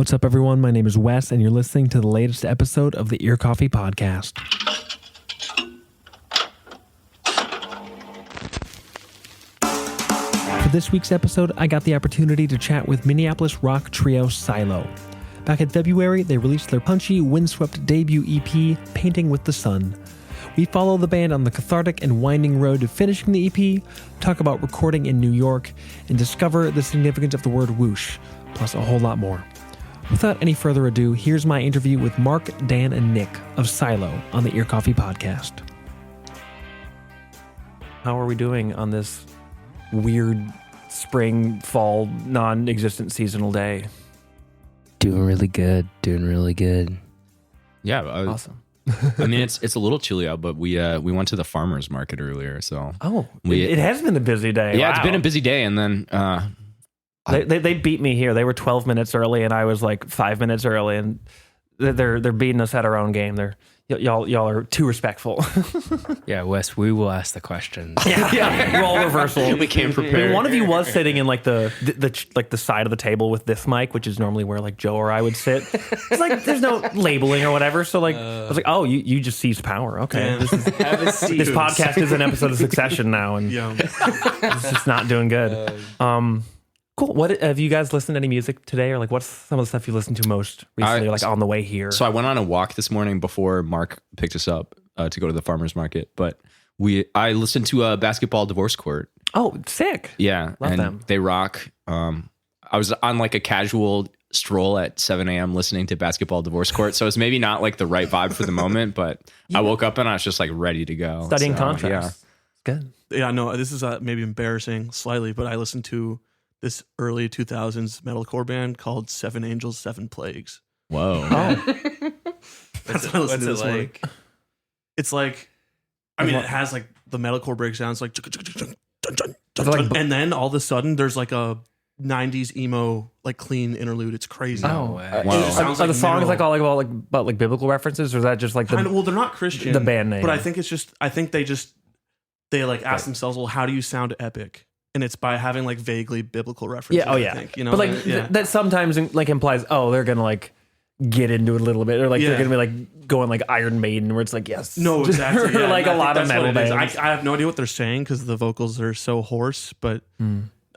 What's up, everyone? My name is Wes, and you're listening to the latest episode of the Ear Coffee Podcast. For this week's episode, I got the opportunity to chat with Minneapolis rock trio Psylo. Back in February, they released their punchy, windswept debut EP, Painting with the Sun. We follow the band on the cathartic and winding road to finishing the EP, talk about recording in New York, and discover the significance of the word whoosh, plus a whole lot more. Without any further ado, here's my interview with Mark, Dan, and Nick of Psylo on the Ear Coffee Podcast. How are we doing on this weird spring, fall, non-existent seasonal day? Doing really good. Yeah, Awesome. I mean, it's a little chilly out, but we went to the farmers market earlier, so It has been a busy day. Yeah, Wow. It's been a busy day, and then They beat me here. They were 12 minutes early, and I was like 5 minutes early, and they're beating us at our own game. Y'all are too respectful. Yeah, Wes, we will ask the questions. yeah. Role reversal. we came I prepared. mean, one of you was sitting in like the side of the table with this mic, which is normally where like Joe or I would sit. It's like there's no labeling or whatever. So like I was like, oh, you just seized power. Okay, this podcast is an episode of Succession now, and it's just not doing good. Cool. What have you guys listened to any music today, or like what's some of the stuff you listened to most recently, or like on the way here? So I went on a walk this morning before Mark picked us up to go to the farmers market, but I listened to a Basketball Divorce Court. Oh, sick. Yeah, Love and them. they rock. I was on like a casual stroll at 7 a.m. listening to Basketball Divorce Court, so it's maybe not like the right vibe for the moment, but I woke up and I was just like ready to go. Studying So, contrast. Good. Yeah, no, this is maybe embarrassing slightly, but I listened to this early 2000s metalcore band called Seven Angels, Seven Plagues. Whoa. Oh, That's what I listened to this morning. like? It's like, I mean, it has like the metalcore breakdowns, like, and then all of a sudden there's like a 90s emo, like clean interlude. It's crazy. Oh, way. Wow. It sounds are the like songs mineral. like all like about biblical references, or is that just like Kind of, well, they're not Christian, the band name? but I think it's just, they like ask themselves, well, how do you sound epic? And it's by having like vaguely biblical references. Yeah. Oh, yeah. I think, you know, but like yeah. that sometimes like implies, oh, they're gonna like get into it a little bit, or like they're Yeah. gonna be like going like Iron Maiden, where it's like yes, No, exactly. or Yeah. like I a think lot of that's what metal it is. bands. I have no idea what they're saying because the vocals are so hoarse, but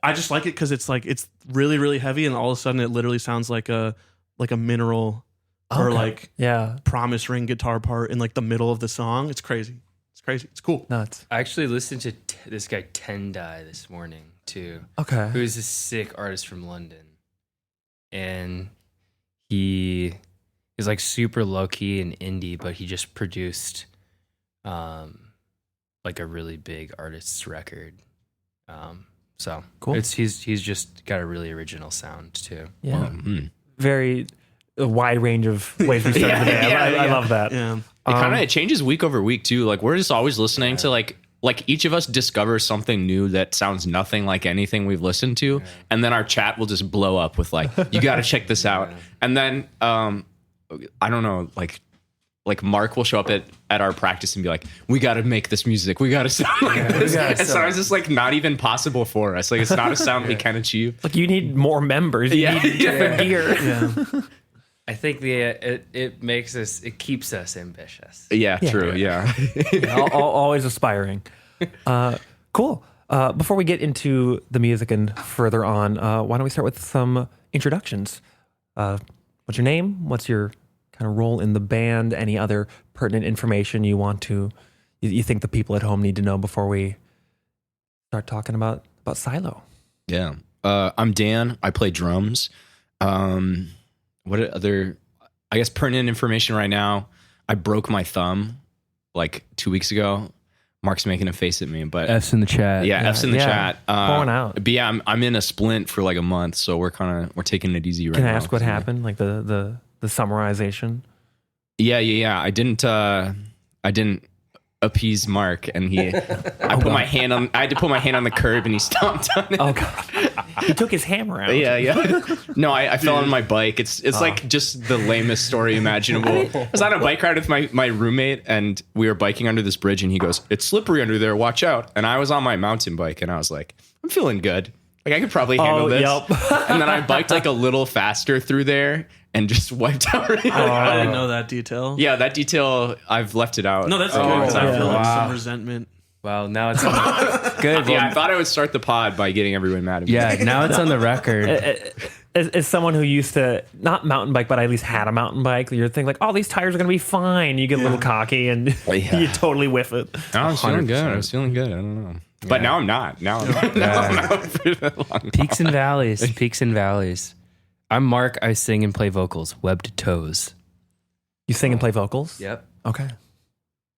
I just like it because it's like it's really, really heavy, and all of a sudden it literally sounds like a mineral or Okay. like Yeah, promise ring guitar part in like the middle of the song. It's crazy. It's crazy. It's cool. nuts. I actually listened to this guy Tendai this morning too, Okay. who's a sick artist from London, and he is like super low key and indie, but he just produced like a really big artist's record. So Cool. He's just got a really original sound too. Yeah, Mm. very a wide range of ways we start the day. I love that. Yeah. It changes week over week too. Like we're just always listening to like each of us discovers something new that sounds nothing like anything we've listened to, and then our chat will just blow up with like, you got to check this out. And then I don't know, like Mark will show up at our practice and be like, we got to make this music. We got to sound like this. And so it's just like not even possible for us. Like it's not a sound we can achieve. Like you need more members. You need different gear. Yeah. I think it keeps us ambitious. Yeah, true. Yeah. Always aspiring. Cool. Before we get into the music and further on, why don't we start with some introductions? What's your name? What's your kind of role in the band? Any other pertinent information you think the people at home need to know before we start talking about Psylo? Yeah. I'm Dan. I play drums. What other, I guess, pertinent information right now? I broke my thumb like 2 weeks ago. Mark's making a face at me, but F's in the chat. yeah, F's in the chat. Pouring out. But yeah, I'm in a splint for like a month, so we're taking it easy right Can now. I ask what happened? Like the summarization? Yeah. I didn't appease Mark, and I had to put my hand on the curb, and he stomped on it. Oh God. He took his hammer out. Yeah. No, I fell on my bike. It's like just the lamest story imaginable. I was on a bike ride with my roommate, and we were biking under this bridge, and he goes, "It's slippery under there. Watch out." And I was on my mountain bike, and I was like, "I'm feeling good." Like I could probably handle this. Yep. And then I biked like a little faster through there and just wiped out. I didn't know that detail. Yeah, that detail, I've left it out. No, that's good because I feel like wow. some resentment. Well, now it's on the, good. Yeah, I Well, thought I would start the pod by getting everyone mad at me. yeah, now it's on the record. As someone who used to not mountain bike, but I at least had a mountain bike, you're thinking like, oh, these tires are going to be fine. You get a little cocky and you totally whiff it. I was feeling good. I was feeling good. I don't know. But now I'm not. Now I'm out for the long Peaks and valleys. Peaks and valleys. I'm Mark. I sing and play vocals. Webbed toes. You sing and play vocals? Yep. Okay.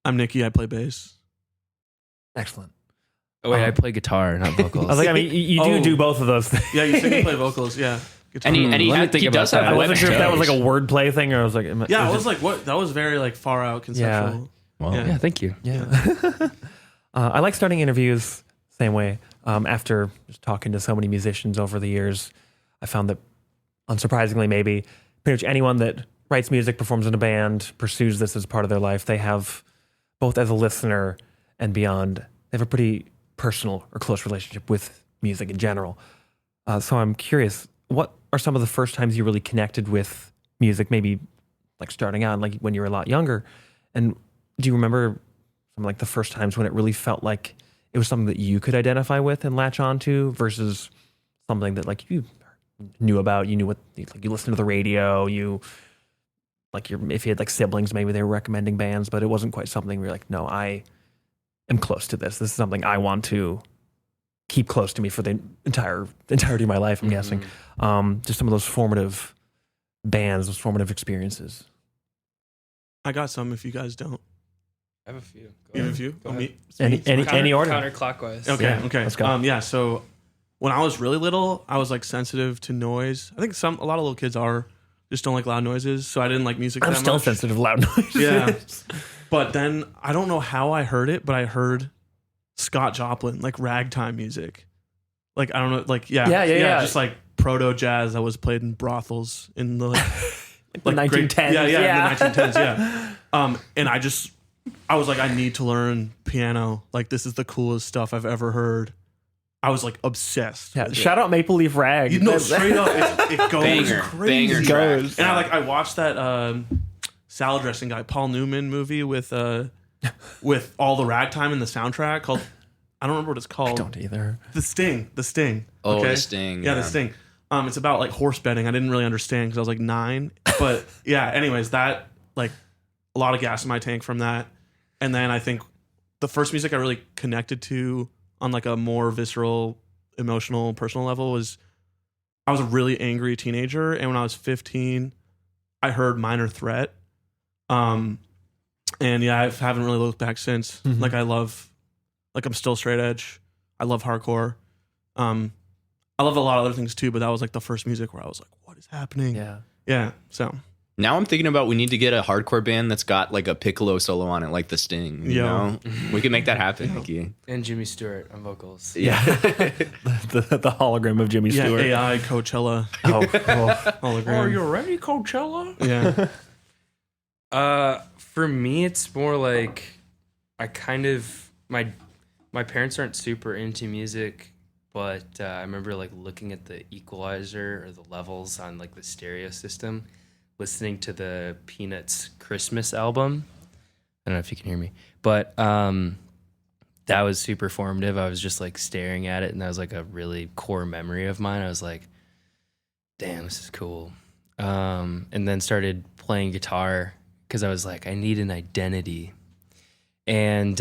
I'm Nikki. I play bass. Excellent. Oh wait, I play guitar, not vocals. I was like, I mean, you do both of those things. Yeah, you sing and play vocals. Yeah. Guitar. And he Let me think he about does that. have I wasn't sure if that was like a webbed wordplay thing or I was like, Yeah, I was like, what? That was very like far out conceptual. Well, Yeah. yeah, thank you. yeah. I like starting interviews same way. After just talking to so many musicians over the years, I found that, unsurprisingly, maybe pretty much anyone that writes music, performs in a band, pursues this as part of their life, they have, both as a listener and beyond, they have a pretty personal or close relationship with music in general. So I'm curious, what are some of the first times you really connected with music, maybe like starting out, like when you were a lot younger? And do you remember some like the first times when it really felt like it was something that you could identify with and latch onto versus something that like you knew about, you knew what, like you listened to the radio, you like if you had like siblings, maybe they were recommending bands, but it wasn't quite something where you're like, no, I am close to this. This is something I want to keep close to me for the entirety of my life, I'm guessing. Just some of those formative bands, those formative experiences. I got some if you guys don't. I have a few. You have a few? Go Oh, ahead. me? Any order. Counterclockwise. Okay, Yeah, okay. let's go. Yeah, so when I was really little, I was like sensitive to noise. I think a lot of little kids are just don't like loud noises, so I didn't like music I'm that still much. sensitive to loud noises. Yeah. But then I don't know how I heard it, but I heard Scott Joplin, like ragtime music. Like I don't know, like Yeah. just like proto jazz that was played in brothels in the like, the like 1910s. yeah, in the 1910s, yeah. And I was like, I need to learn piano. Like this is the coolest stuff I've ever heard. I was like obsessed. Yeah, with shout out Maple Leaf Rag. it. You know, straight up, it goes Banger, crazy. banger goes. track. And I watched that salad dressing guy Paul Newman movie with all the ragtime in the soundtrack called, I don't remember what it's called. I don't either. The Sting. Oh, okay? The Sting, Yeah, yeah. The Sting. It's about like horse betting. I didn't really understand because I was like 9. But yeah, anyways, that like a lot of gas in my tank from that. And then I think the first music I really connected to on like a more visceral, emotional, personal level was I was a really angry teenager. And when I was 15, I heard Minor Threat. And yeah, I haven't really looked back since. Mhm. Like I'm still straight edge. I love hardcore. I love a lot of other things too, but that was like the first music where I was like, what is happening? Yeah. Yeah. So Now I'm thinking about we need to get a hardcore band that's got like a piccolo solo on it, like the Sting. You know, we can make that happen, Nikki. And Jimmy Stewart on vocals. Yeah. the hologram of Jimmy yeah, Stewart. AI Coachella Oh, hologram. ready, Coachella? Yeah. For me, it's more like I kind of my parents aren't super into music, but I remember like looking at the equalizer or the levels on like the stereo system, listening to the Peanuts Christmas album. I don't know if you can hear me, but that was super formative. I was just like staring at it, and that was like a really core memory of mine. I was like, damn, this is cool. And then started playing guitar because I was like, I need an identity. And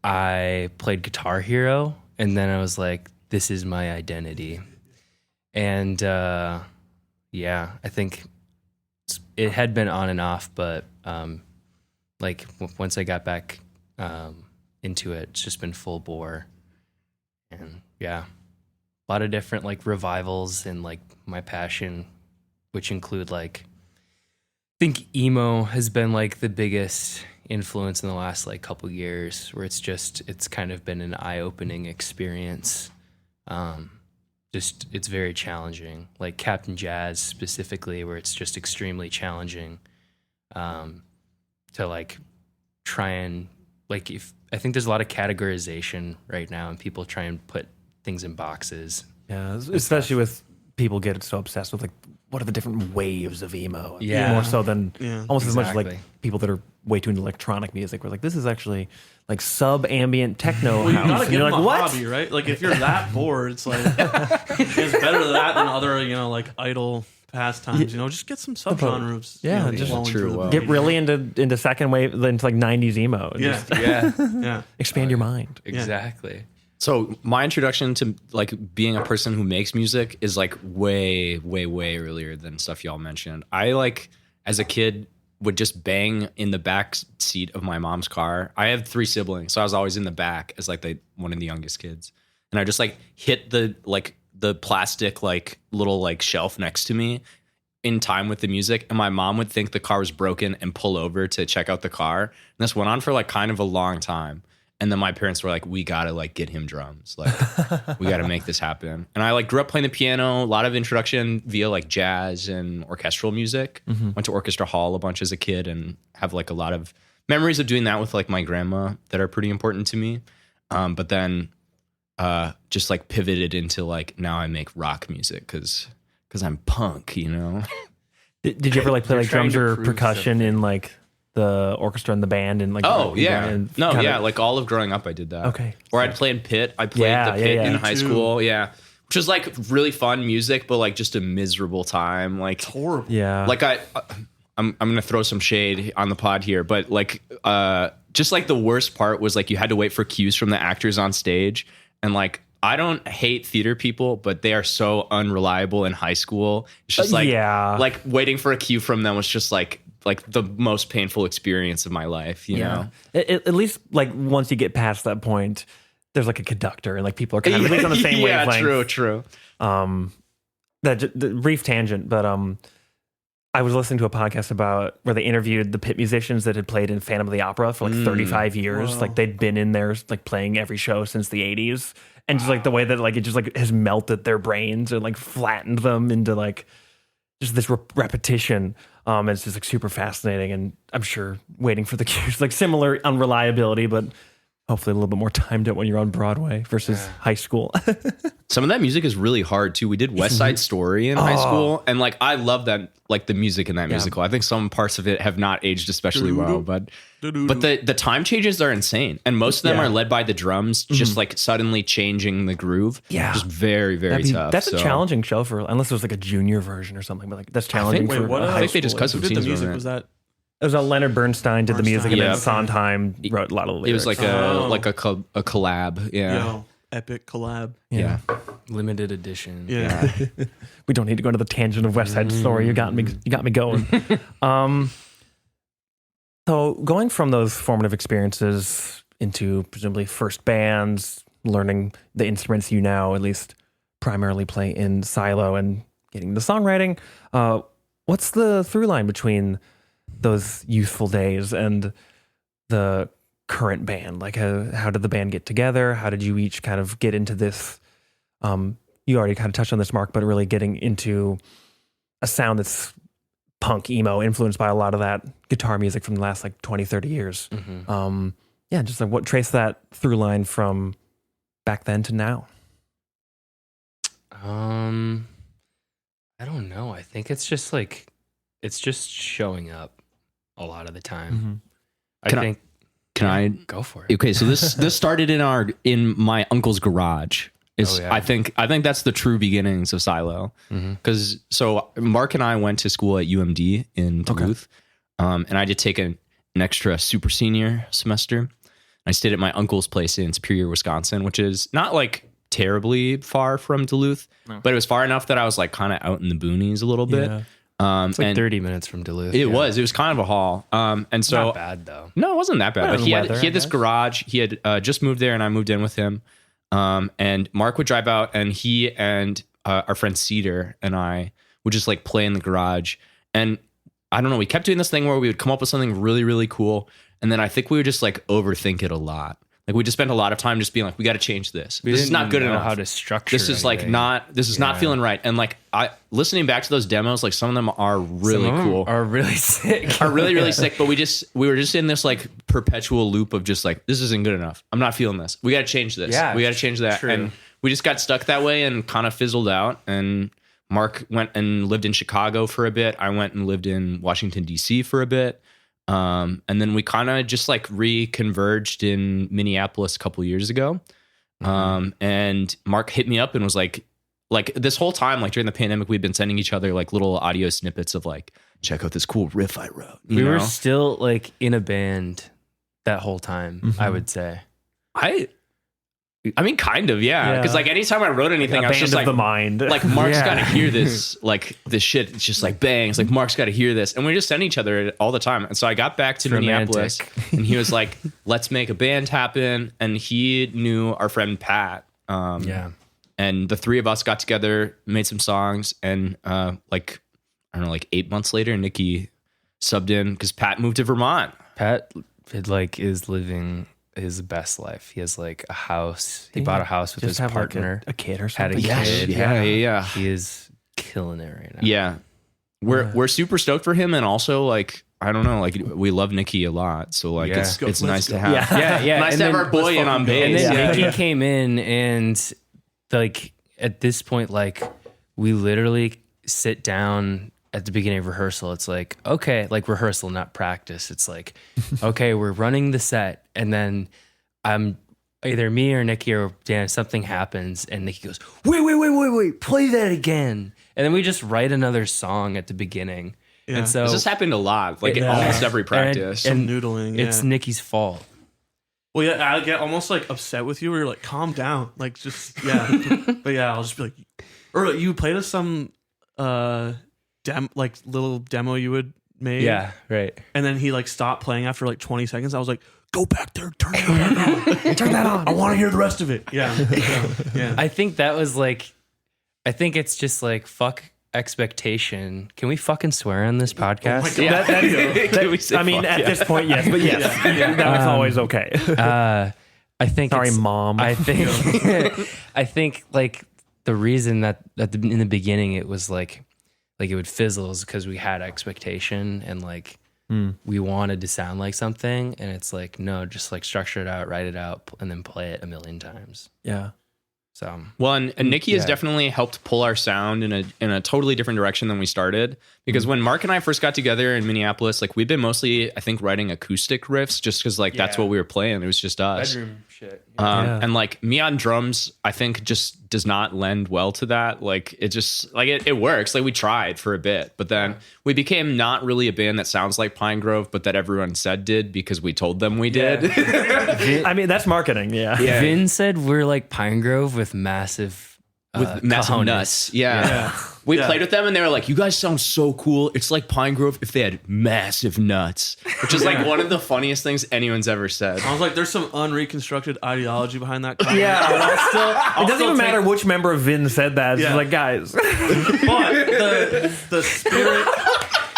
I played Guitar Hero, and then I was like, this is my identity. And yeah, I think it had been on and off, but like once I got back into it, it's just been full bore. And yeah, a lot of different like revivals and like my passion, which include like, I think emo has been like the biggest influence in the last like couple years, where it's kind of been an eye-opening experience. Just it's very challenging, like Captain Jazz specifically, where it's just extremely challenging to like try and like, if I think there's a lot of categorization right now and people try and put things in boxes, Yeah, especially with people get so obsessed with like what are the different waves of emo. Yeah. More so than almost as much as like Exactly. people that are way too into electronic music. We're like, this is actually like sub-ambient techno Well, you house. gotta And give you're them like, a what? hobby, right? Like if you're that bored, it's like it's better that than other, like idle pastimes. Just get some subgenres. Yeah, just just flowing true through the well. Get brain. really into second wave, into like 90s emo. And Yeah, just yeah. expand your mind. Exactly. So my introduction to like being a person who makes music is like way, way, way earlier than stuff y'all mentioned. I like as a kid would just bang in the back seat of my mom's car. I have 3 siblings, so I was always in the back as like one of the youngest kids, and I just like hit the plastic like little like shelf next to me in time with the music, and my mom would think the car was broken and pull over to check out the car. And this went on for like kind of a long time. And then my parents were like, we gotta like get him drums. Like we gotta make this happen. And I like grew up playing the piano, a lot of introduction via like jazz and orchestral music. Went to orchestra hall a bunch as a kid and have like a lot of memories of doing that with like my grandma that are pretty important to me. But then just like pivoted into like now I make rock music because I'm punk, Did you ever like play like trying drums to or prove percussion in like the orchestra and the band and like Oh yeah, and no, kinda- yeah. Like all of growing up, I did that. Okay. Or I'd play in pit. I played Yeah, the pit yeah. in Me high too. school. Yeah, which was like really fun music, but like just a miserable time. Like Horrible. Yeah. like I'm gonna throw some shade on the pod here, but like just like the worst part was like you had to wait for cues from the actors on stage, and like I don't hate theater people, but they are so unreliable in high school. It's just like yeah. like waiting for a cue from them was just like the most painful experience of my life. You know. At least like once you get past that point, there's like a conductor and like people are kind of at least on the same yeah, wavelength. true. The brief tangent, but I was listening to a podcast about where they interviewed the pit musicians that had played in Phantom of the Opera for like 35 years. Wow. Like they'd been in there like playing every show since the 80s. And just like the way that like it just like has melted their brains and like flattened them into like just this repetition. It's just like super fascinating, and I'm sure waiting for the cues, like similar unreliability, but hopefully a little bit more timed out when you're on Broadway versus high school. Some of that music is really hard too. We did West Side Story in high school, and like I love that, like the music in that musical. I think some parts of it have not aged especially well, but the time changes are insane, and most of them are led by the drums just like suddenly changing the groove. Yeah. just very very tough. That's So a challenging show for, unless it was like a junior version or something, but like that's challenging think- for. Wait, what? I think they just cut some who did the scenes music? from it. Was that? It was Leonard Bernstein did the music, and then Bernstein. Yeah. Sondheim wrote a lot of the It was lyrics. like Oh. a collab. Yeah, Yo, epic collab. yeah. Limited edition. Yeah. We don't need to go into the tangent of West Side Story. You got me going. So going from those formative experiences into presumably first bands, learning the instruments you now at least primarily play in Psylo, and getting the songwriting, what's the through line between those youthful days and the current band? Like how did the band get together? How did you each kind of get into this? You already kind of touched on this, Mark, but really getting into a sound that's punk, emo, influenced by a lot of that guitar music from the last like 20, 30 years. Just like what trace that through line from back then to now. I don't know. I think it's just like it's just showing up a lot of the time. Can I Go for it. Okay, so this started in my uncle's garage. Oh, yeah. I think that's the true beginnings of Psylo. Because so Mark and I went to school at UMD in Duluth, and I did take an extra super senior semester. I stayed at my uncle's place in Superior, Wisconsin, which is not like terribly far from Duluth, but it was far enough that I was like kind of out in the boonies a little bit. Yeah. It's like and 30 minutes from Duluth. It was kind of a haul. And so Not bad though. no, it wasn't that bad. Better But than he weather, had I this guess. garage. He had just moved there, and I moved in with him. And Mark would drive out, and he and our friend Cedar and I would just like play in the garage. And I don't know, we kept doing this thing where we would come up with something really, really cool, and then I think we would just like overthink it a lot. Like we just spent a lot of time just being like, we got to change this. This is not good know enough. how to structure. This is like anything. not. This is not Yeah. feeling right. And like listening back to those demos, like some of them are really Some of them cool. Are really sick. Are really really sick, but we were just in this like perpetual loop of just like, this isn't good enough. I'm not feeling this. We got to change this. Yeah, we got to change that. true. And we just got stuck that way and kind of fizzled out. And Mark went and lived in Chicago for a bit. I went and lived in Washington, D.C. for a bit. And then we kind of just like reconverged in Minneapolis a couple years ago. And Mark hit me up and was like this whole time, like during the pandemic, we've been sending each other like little audio snippets of like, check out this cool riff I wrote. We were still like in a band that whole time, I would say. I mean, kind of, yeah. Because like anytime I wrote anything, I was just like, the mind. like Mark's got to hear this, like this shit. It's just like bang. It's like Mark's got to hear this, and we just send each other all the time. And so I got back to Minneapolis, and he was like, "Let's make a band happen." And he knew our friend Pat. And the three of us got together, made some songs, and like I don't know, like 8 months later, Nikki subbed in because Pat moved to Vermont. Pat is living his best life. He has like a house. He bought a house with his partner. Like a kid or something. Had a kid. Yeah. He is killing it right now. Yeah. We're super stoked for him, and also like I don't know, like we love Nikki a lot. So like it's nice to have. Yeah. Nice to have our boy in on bass. And then Nikki came in, and like at this point, like we literally sit down at the beginning of rehearsal. It's like, okay, like rehearsal, not practice. It's like, okay, we're running the set, and then either me or Nikki or Dan, something happens, and Nikki goes, wait, play that again. And then we just write another song at the beginning. Yeah. And so this has happened a lot, like in almost every practice. And noodling. It's Nikki's fault. Well, yeah, I get almost like upset with you where you're like, calm down. Like, just, but yeah, I'll just be like, or you played us some, like little demo you had made. Yeah, right. And then he like stopped playing after like 20 seconds. I was like, go back there, turn that on. I want to hear the rest of it. Yeah. I think that was like, I think it's just like, fuck expectation. Can we fucking swear on this podcast? At this point, yes, but yes, that was always okay. I think. Sorry, Mom. I think like the reason that in the beginning it was like it would fizzle is because we had expectation and like we wanted to sound like something, and it's like no, just like structure it out, write it out, and then play it a million times. Yeah. So well, and Nikki has definitely helped pull our sound in a totally different direction than we started. Because when Mark and I first got together in Minneapolis, like we've been mostly, I think, writing acoustic riffs just because like that's what we were playing. It was just us. Bedroom shit. And like me on drums, I think just does not lend well to that. Like it just like it works. Like we tried for a bit, but then we became not really a band that sounds like Pine Grove, but that everyone said did because we told them we did. I mean, that's marketing. Yeah. Vin said we're like Pine Grove with massive massive nuts. Yeah. We played with them and they were like, you guys sound so cool. It's like Pine Grove if they had massive nuts, which is like one of the funniest things anyone's ever said. I was like, there's some unreconstructed ideology behind that comment. Yeah. It doesn't even matter which member of Vin said that. It's like, guys. But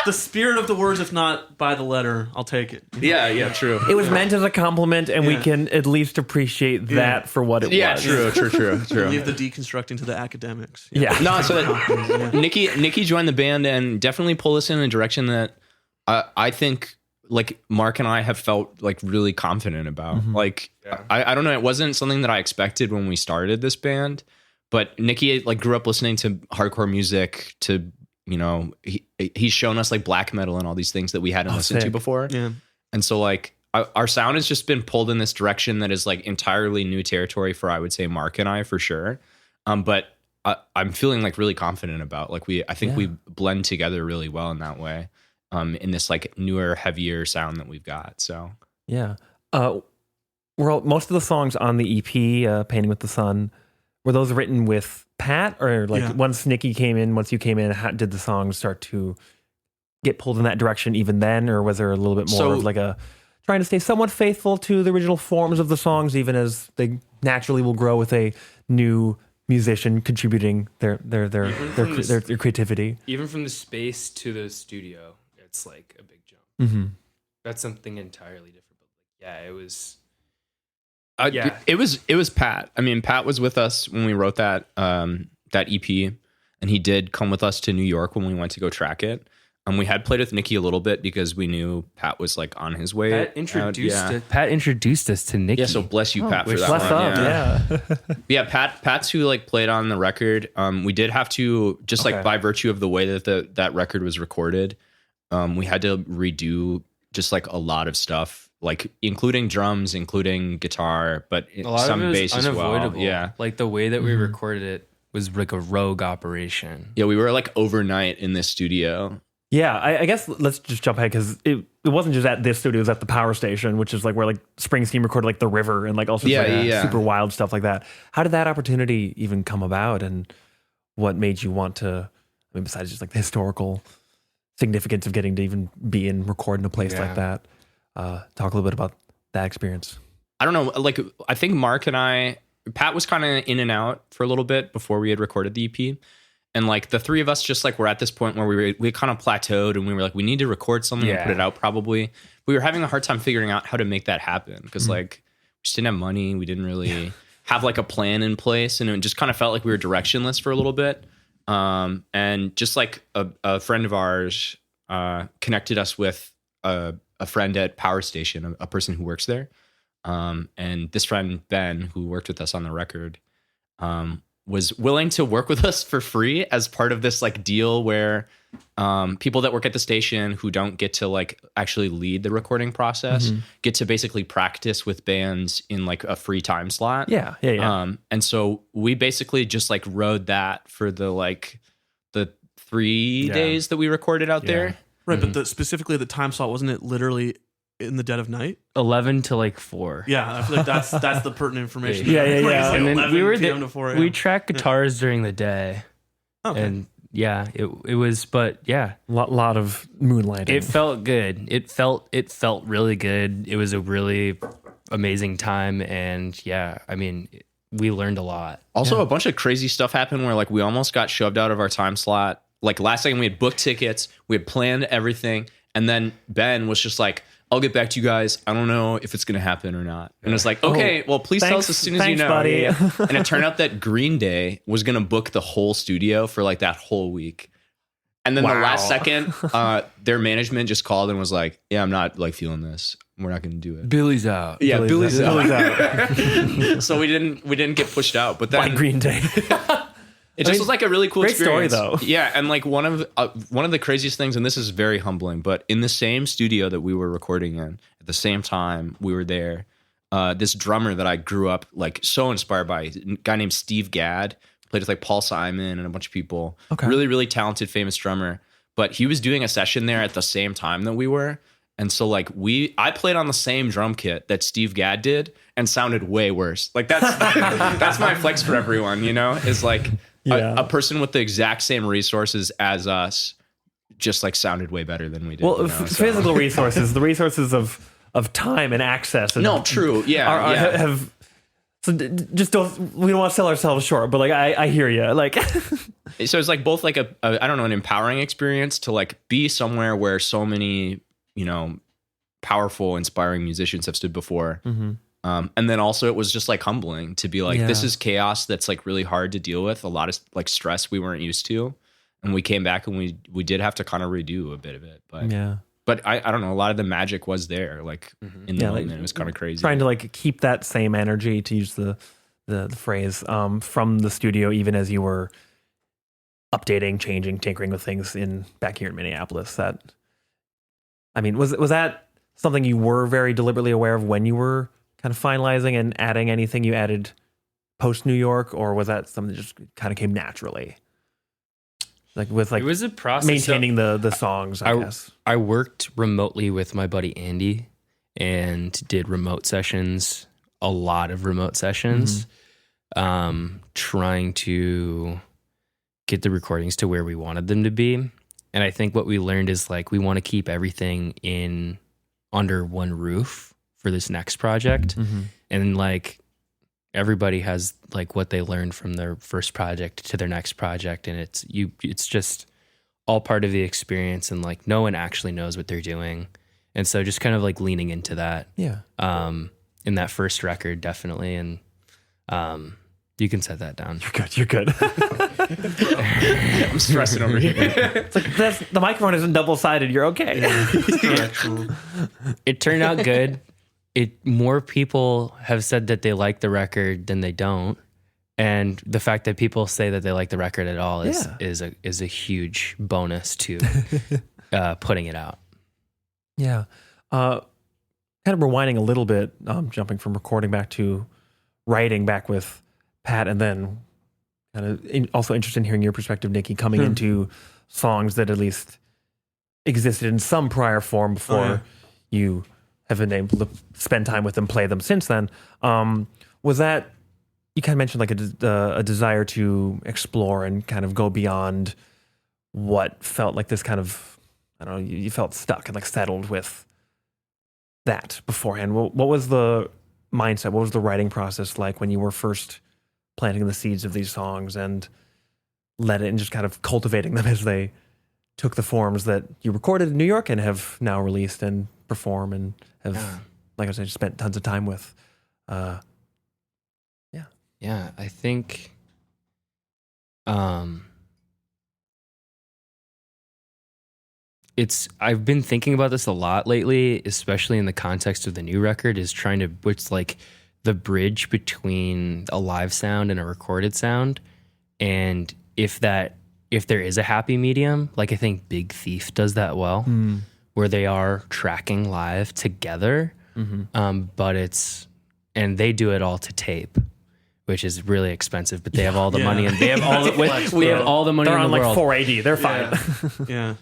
the spirit of the words, if not by the letter, I'll take it. Yeah, true. It was meant as a compliment, and we can at least appreciate that for what it was. Yeah, true. Leave the deconstructing to the academics. Yeah. No, so Nikki joined the band and definitely pulled us in a direction that I think like Mark and I have felt like really confident about. Like I don't know, it wasn't something that I expected when we started this band, but Nikki like grew up listening to hardcore music, to you know, he's shown us like black metal and all these things that we hadn't listened to before. Yeah. And so like our sound has just been pulled in this direction that is like entirely new territory for, I would say, Mark and I for sure. But I'm feeling like really confident about like I think we blend together really well in that way. In this like newer, heavier sound that we've got. So yeah. Most of the songs on the EP, Painting with the Sun, were those written with Pat, or like once you came in, how did the songs start to get pulled in that direction even then, or was there a little bit more of like a trying to stay somewhat faithful to the original forms of the songs, even as they naturally will grow with a new musician contributing their creativity? Even from the space to the studio, it's like a big jump. Mm-hmm. That's something entirely different. But yeah, it was. It was Pat. I mean, Pat was with us when we wrote that EP, and he did come with us to New York when we went to go track it. We had played with Nikki a little bit because we knew Pat was like on his way. Pat introduced us to Nikki. Yeah, so bless you, Pat, for that Bless one. up, yeah. Pat's who like played on the record. We did have to just like by virtue of the way that that record was recorded, we had to redo just like a lot of stuff, like including drums, including guitar, but a lot some of it was bass as well. unavoidable. Yeah, like the way that we recorded it was like a rogue operation. yeah, we were like overnight in this studio. Yeah, I guess let's just jump ahead because it wasn't just at this studio, it was at the power station, which is like where like Springsteen recorded like The River and like all sorts of super wild stuff like that. How did that opportunity even come about, and what made you want to, I mean, besides just like the historical significance of getting to even be and record in a place like that? Talk a little bit about that experience. I don't know, like I think Mark and Pat was kind of in and out for a little bit before we had recorded the EP. And like the three of us just like were at this point where we kind of plateaued and we were like, we need to record something and put it out probably. We were having a hard time figuring out how to make that happen because like we just didn't have money. We didn't really have like a plan in place, and it just kind of felt like we were directionless for a little bit. And just like a friend of ours connected us with a friend at Power Station, a person who works there. And this friend, Ben, who worked with us on the record, was willing to work with us for free as part of this like deal where people that work at the station who don't get to like actually lead the recording process get to basically practice with bands in like a free time slot. Yeah. And so we basically just like rode that for the 3 days that we recorded out there. Right, but specifically the time slot, wasn't it literally in the dead of night? 11 to like 4. Yeah, I feel like that's the pertinent information. Yeah. Like, And then 11 we were PM to 4 a.m. we tracked guitars during the day. Okay. And yeah, it was, but yeah, Lot of moonlighting. it felt good. It felt really good. It was a really amazing time, and yeah, I mean, we learned a lot. Also, a bunch of crazy stuff happened where like we almost got shoved out of our time slot. Like last second, we had booked tickets, we had planned everything, and then Ben was just like, I'll get back to you guys. I don't know if it's going to happen or not. And it's like, okay, well, please tell us as soon as you know. Buddy. Yeah. And it turned out that Green Day was going to book the whole studio for like that whole week. And then the last second, their management just called and was like, yeah, I'm not like feeling this. We're not going to do it. Billy's out. Yeah, Billy's out. out. So we didn't get pushed out. But then By Green Day. it just was like a really cool great experience. story, though. Yeah, and like one of the craziest things, and this is very humbling, but in the same studio that we were recording in, at the same time we were there, this drummer that I grew up like so inspired by, a guy named Steve Gadd, played with like Paul Simon and a bunch of people. Okay. Really, really talented, famous drummer. But he was doing a session there at the same time that we were. And so like I played on the same drum kit that Steve Gadd did and sounded way worse. Like that's my flex for everyone, you know, is like a person with the exact same resources as us just like sounded way better than we did. Well, you know? physical resources, the resources of time and access. And No, true. Yeah. have so just we don't want to sell ourselves short, but like I hear you. Like So it's like both like a I don't know, an empowering experience to like be somewhere where so many, you know, powerful, inspiring musicians have stood before. And then also it was just like humbling to be like, this is chaos that's like really hard to deal with. A lot of like stress we weren't used to. And we came back and we did have to kind of redo a bit of it. But I don't know, a lot of the magic was there, like in the moment. It was kind of crazy. Trying to like keep that same energy, to use the phrase, from the studio, even as you were updating, changing, tinkering with things back here in Minneapolis. That, I mean, was that something you were very deliberately aware of when you were kind of finalizing and adding anything you added post New York, or was that something that just kind of came naturally? Like with like It was a process. maintaining the songs, I guess. I worked remotely with my buddy Andy and did remote sessions, a lot of remote sessions, trying to get the recordings to where we wanted them to be. And I think what we learned is like we want to keep everything under one roof for this next project. And like everybody has like what they learned from their first project to their next project, and it's just all part of the experience, and like no one actually knows what they're doing. And so just kind of like leaning into that. In that first record, definitely. And You can set that down. You're good. I'm stressing over here. It's like the microphone isn't double-sided. You're okay. It turned out good. More people have said that they like the record than they don't. And the fact that people say that they like the record at all is a huge bonus to putting it out. Yeah. Kind of rewinding a little bit, jumping from recording back to writing back with Pat, and then kind of also interested in hearing your perspective, Nikki, coming into songs that at least existed in some prior form before you have been able to spend time with them, play them since then. Was that, you kind of mentioned like a desire to explore and kind of go beyond what felt like this kind of, I don't know, you felt stuck and like settled with that beforehand. What was the mindset? What was the writing process like when you were first planting the seeds of these songs and let it and just kind of cultivating them as they took the forms that you recorded in New York and have now released and perform and have, like I said, spent tons of time with? Yeah, I think I've been thinking about this a lot lately, especially in the context of the new record, is trying to, which like the bridge between a live sound and a recorded sound. And if there is a happy medium, like I think Big Thief does that well, where they are tracking live together, and they do it all to tape, which is really expensive, but they have all the money, and they have all we have all the money They're in on the like world. 480. They're fine. Yeah.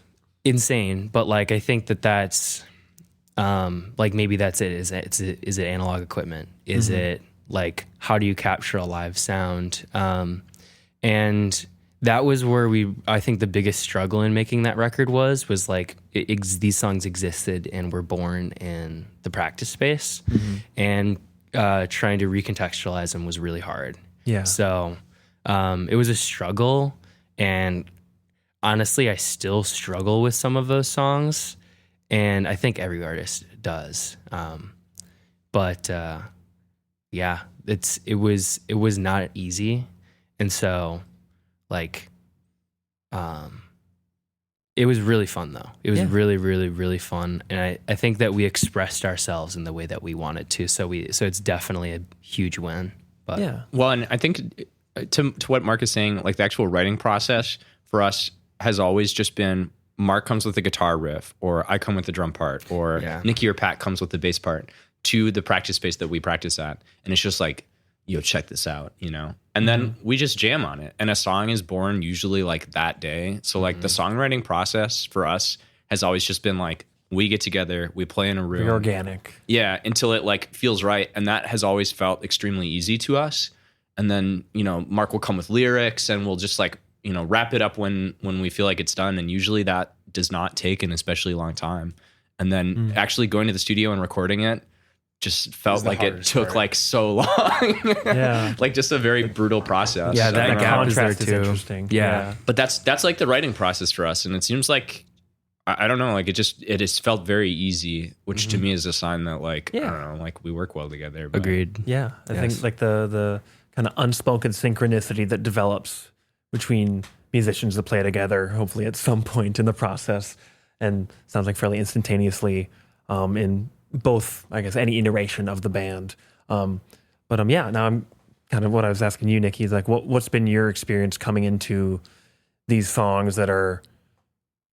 Insane, but like I think that's like maybe that's it. Is it analog equipment? Is it like how do you capture a live sound? And that was where I think the biggest struggle in making that record was like these songs existed and were born in the practice space, and trying to recontextualize them was really hard. Yeah. So it was a struggle, and honestly, I still struggle with some of those songs, and I think every artist does. But it was not easy, and so like it was really fun though. It was really, really, really fun, and I think that we expressed ourselves in the way that we wanted to. So it's definitely a huge win. But Well, and I think to what Mark is saying, like the actual writing process for us has always just been Mark comes with the guitar riff, or I come with the drum part, or Nikki or Pat comes with the bass part to the practice space that we practice at. And it's just like, yo, check this out, you know? And then we just jam on it. And a song is born usually like that day. So like the songwriting process for us has always just been like, we get together, we play in a room. Very organic. Yeah, until it like feels right. And that has always felt extremely easy to us. And then, you know, Mark will come with lyrics and we'll just like, you know, wrap it up when we feel like it's done. And usually that does not take an especially long time. And then actually going to the studio and recording it just felt like it took like so long. Like just a very brutal process. Yeah, that gap is there contrast is too. interesting. Yeah. But that's like the writing process for us. And it seems like, I don't know, like it has felt very easy, which to me is a sign that like, I don't know, like we work well together. But Agreed. Yeah, I think like the kind of unspoken synchronicity that develops between musicians that play together, hopefully at some point in the process, and sounds like fairly instantaneously in both, I guess, any iteration of the band. Now I'm kind of what I was asking you, Nikki, is like, what's been your experience coming into these songs that are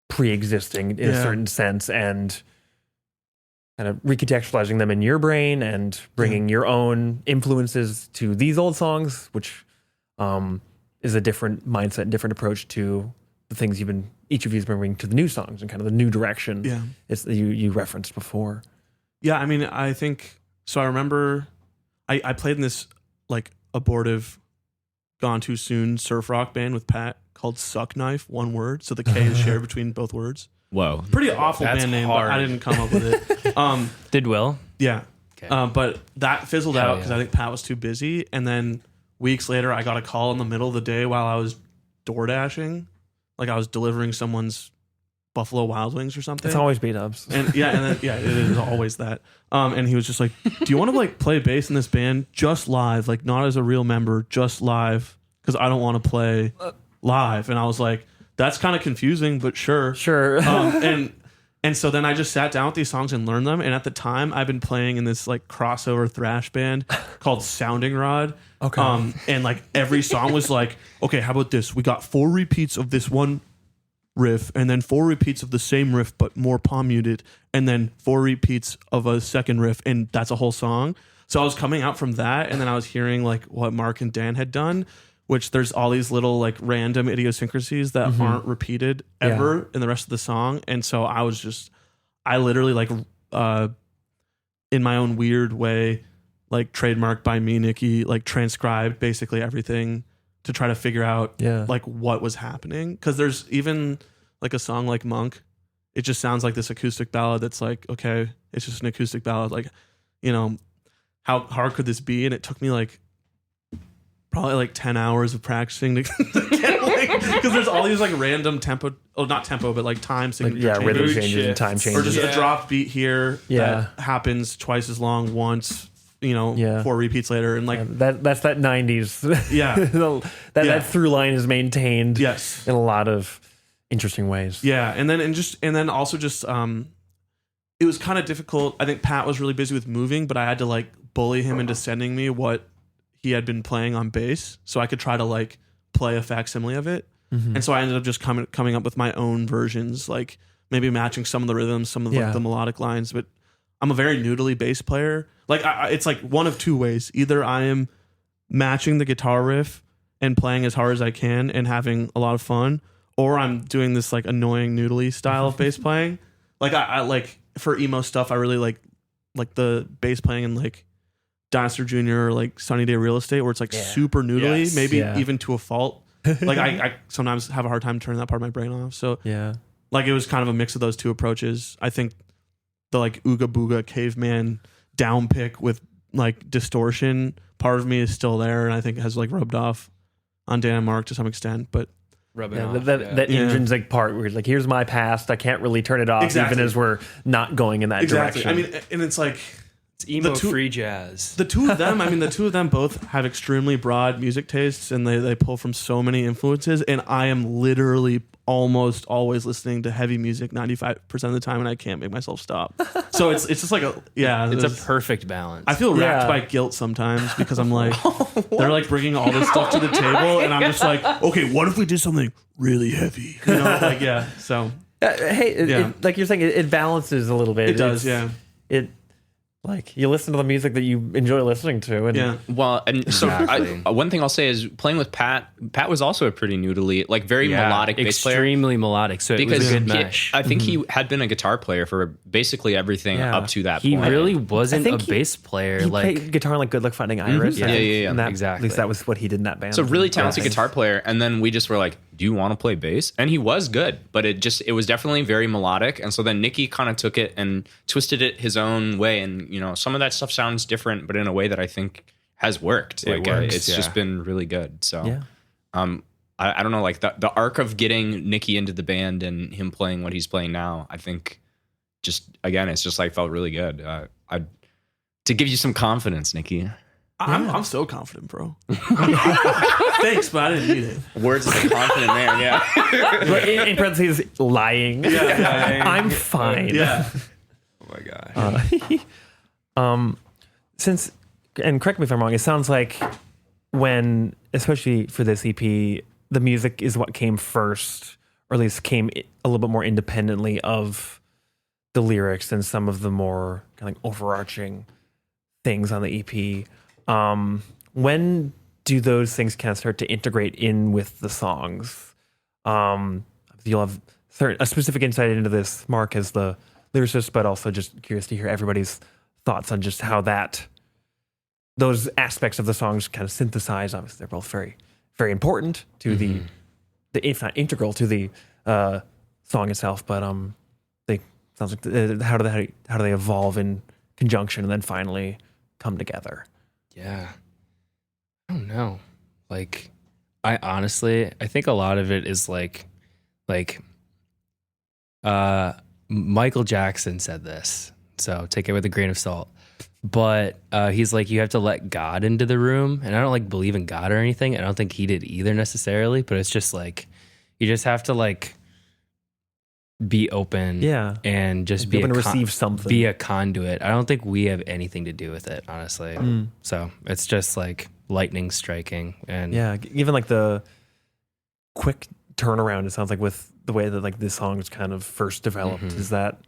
pre-existing in a certain sense and kind of recontextualizing them in your brain and bringing your own influences to these old songs, which is a different mindset, different approach to the things each of you has been bringing to the new songs and kind of the new direction. Yeah. It's you referenced before. Yeah, I mean, I think so. I remember I played in this like abortive, gone too soon surf rock band with Pat called Suck Knife, one word. So the K is shared between both words. whoa. Pretty awful That's band name, hard. but I didn't come up with it. Did Will? Yeah. Okay. But that fizzled Hell out because yeah. I think Pat was too busy. And then weeks later, I got a call in the middle of the day while I was door dashing. Like I was delivering someone's Buffalo Wild Wings or something. It's always B-dubs. And it is always that. And he was just like, "Do you want to like play bass in this band just live, like not as a real member, just live? Because I don't want to play live." And I was like, "That's kind of confusing, but sure, Sure. And so then I just sat down with these songs and learned them. And at the time, I've been playing in this like crossover thrash band called Sounding Rod. Okay. And like every song was like, okay, how about this? We got 4 repeats of this one riff, and then 4 repeats of the same riff but more palm muted, and then 4 repeats of a second riff, and that's a whole song. So I was coming out from that, and then I was hearing like what Mark and Dan had done, which there's all these little like random idiosyncrasies that aren't repeated ever in the rest of the song. And so I literally like in my own weird way, like trademarked by me, Nikki, like transcribed basically everything to try to figure out like what was happening. Cause there's even like a song like Monk. It just sounds like this acoustic ballad that's like, okay, it's just an acoustic ballad. Like, you know, how hard could this be? And it took me like probably like 10 hours of practicing to get like, because there's all these like random tempo, not tempo, but like time signature Like, rhythm changes. changes and time Or changes. just a drop beat here that happens twice as long once, 4 repeats later. And like, that's that 90s. Yeah. that through line is maintained yes. in a lot of interesting ways. Yeah. And then also just, it was kind of difficult. I think Pat was really busy with moving, but I had to like bully him into sending me what he had been playing on bass so I could try to like play a facsimile of it. Mm-hmm. And so I ended up just coming up with my own versions, like maybe matching some of the rhythms, some of like the melodic lines. But I'm a very noodly bass player. Like it's like one of 2 ways. Either I am matching the guitar riff and playing as hard as I can and having a lot of fun, or I'm doing this like annoying noodly style of bass playing. Like I like for emo stuff, I really like the bass playing in like Dinosaur Jr. or like Sunny Day Real Estate, where it's like super noodly, maybe even to a fault. Like I sometimes have a hard time turning that part of my brain off. So like it was kind of a mix of those 2 approaches. I think the like Ooga Booga caveman down pick with like distortion part of me is still there, and I think it has like rubbed off on Dan and Mark to some extent. But that intrinsic part where it's like, here's my past, I can't really turn it off even as we're not going in that direction. I mean, and it's like it's emo free jazz. The 2 of them, both have extremely broad music tastes, and they pull from so many influences. And I am literally almost always listening to heavy music 95% of the time, and I can't make myself stop. So it's just like it's a perfect balance. I feel racked by guilt sometimes because I'm like, they're like bringing all this stuff to the table, and I'm just like, okay, what if we did something really heavy? So like you're saying, it balances a little bit. It does, It like you listen to the music that you enjoy listening to, and well, and so one thing I'll say is playing with Pat was also a pretty noodly, like very melodic bass player, extremely melodic. So because it was a good mesh. I think he had been a guitar player for basically everything up to that point. He really wasn't a he, bass player. He played guitar on like Good Luck Finding Iris. Yeah. Exactly. At least that was what he did in that band. So really talented guitar player, and then we just were like, do you want to play bass? And he was good, but it was definitely very melodic. And so then Nicky kind of took it and twisted it his own way. And, some of that stuff sounds different, but in a way that I think has worked. It's just been really good. So, I don't know, like the arc of getting Nicky into the band and him playing what he's playing now, I think just, again, it's just like felt really good. To give you some confidence, Nicky. I'm so confident, bro. Thanks, but I didn't need it. Words of a confident man, yeah. in parentheses, lying. I'm fine. Yeah. Oh my gosh. Since, and correct me if I'm wrong, it sounds like when, especially for this EP, the music is what came first, or at least came a little bit more independently of the lyrics and some of the more kind of like overarching things on the EP. When do those things kind of start to integrate in with the songs? You'll have a specific insight into this, Mark, as the lyricist, but also just curious to hear everybody's thoughts on just how those aspects of the songs kind of synthesize. Obviously, they're both very, very important to the if not integral to the song itself, but they sounds like how do they evolve in conjunction and then finally come together? Yeah. I don't know. Like, I think a lot of it is like Michael Jackson said this, so take it with a grain of salt. But he's like, you have to let God into the room, and I don't like believe in God or anything. I don't think he did either necessarily, but it's just like you just have to like be open, and just be open to receive something, be a conduit. I don't think we have anything to do with it, honestly. So it's just like lightning striking, and even like the quick turnaround. It sounds like with the way that like this song is kind of first developed, is that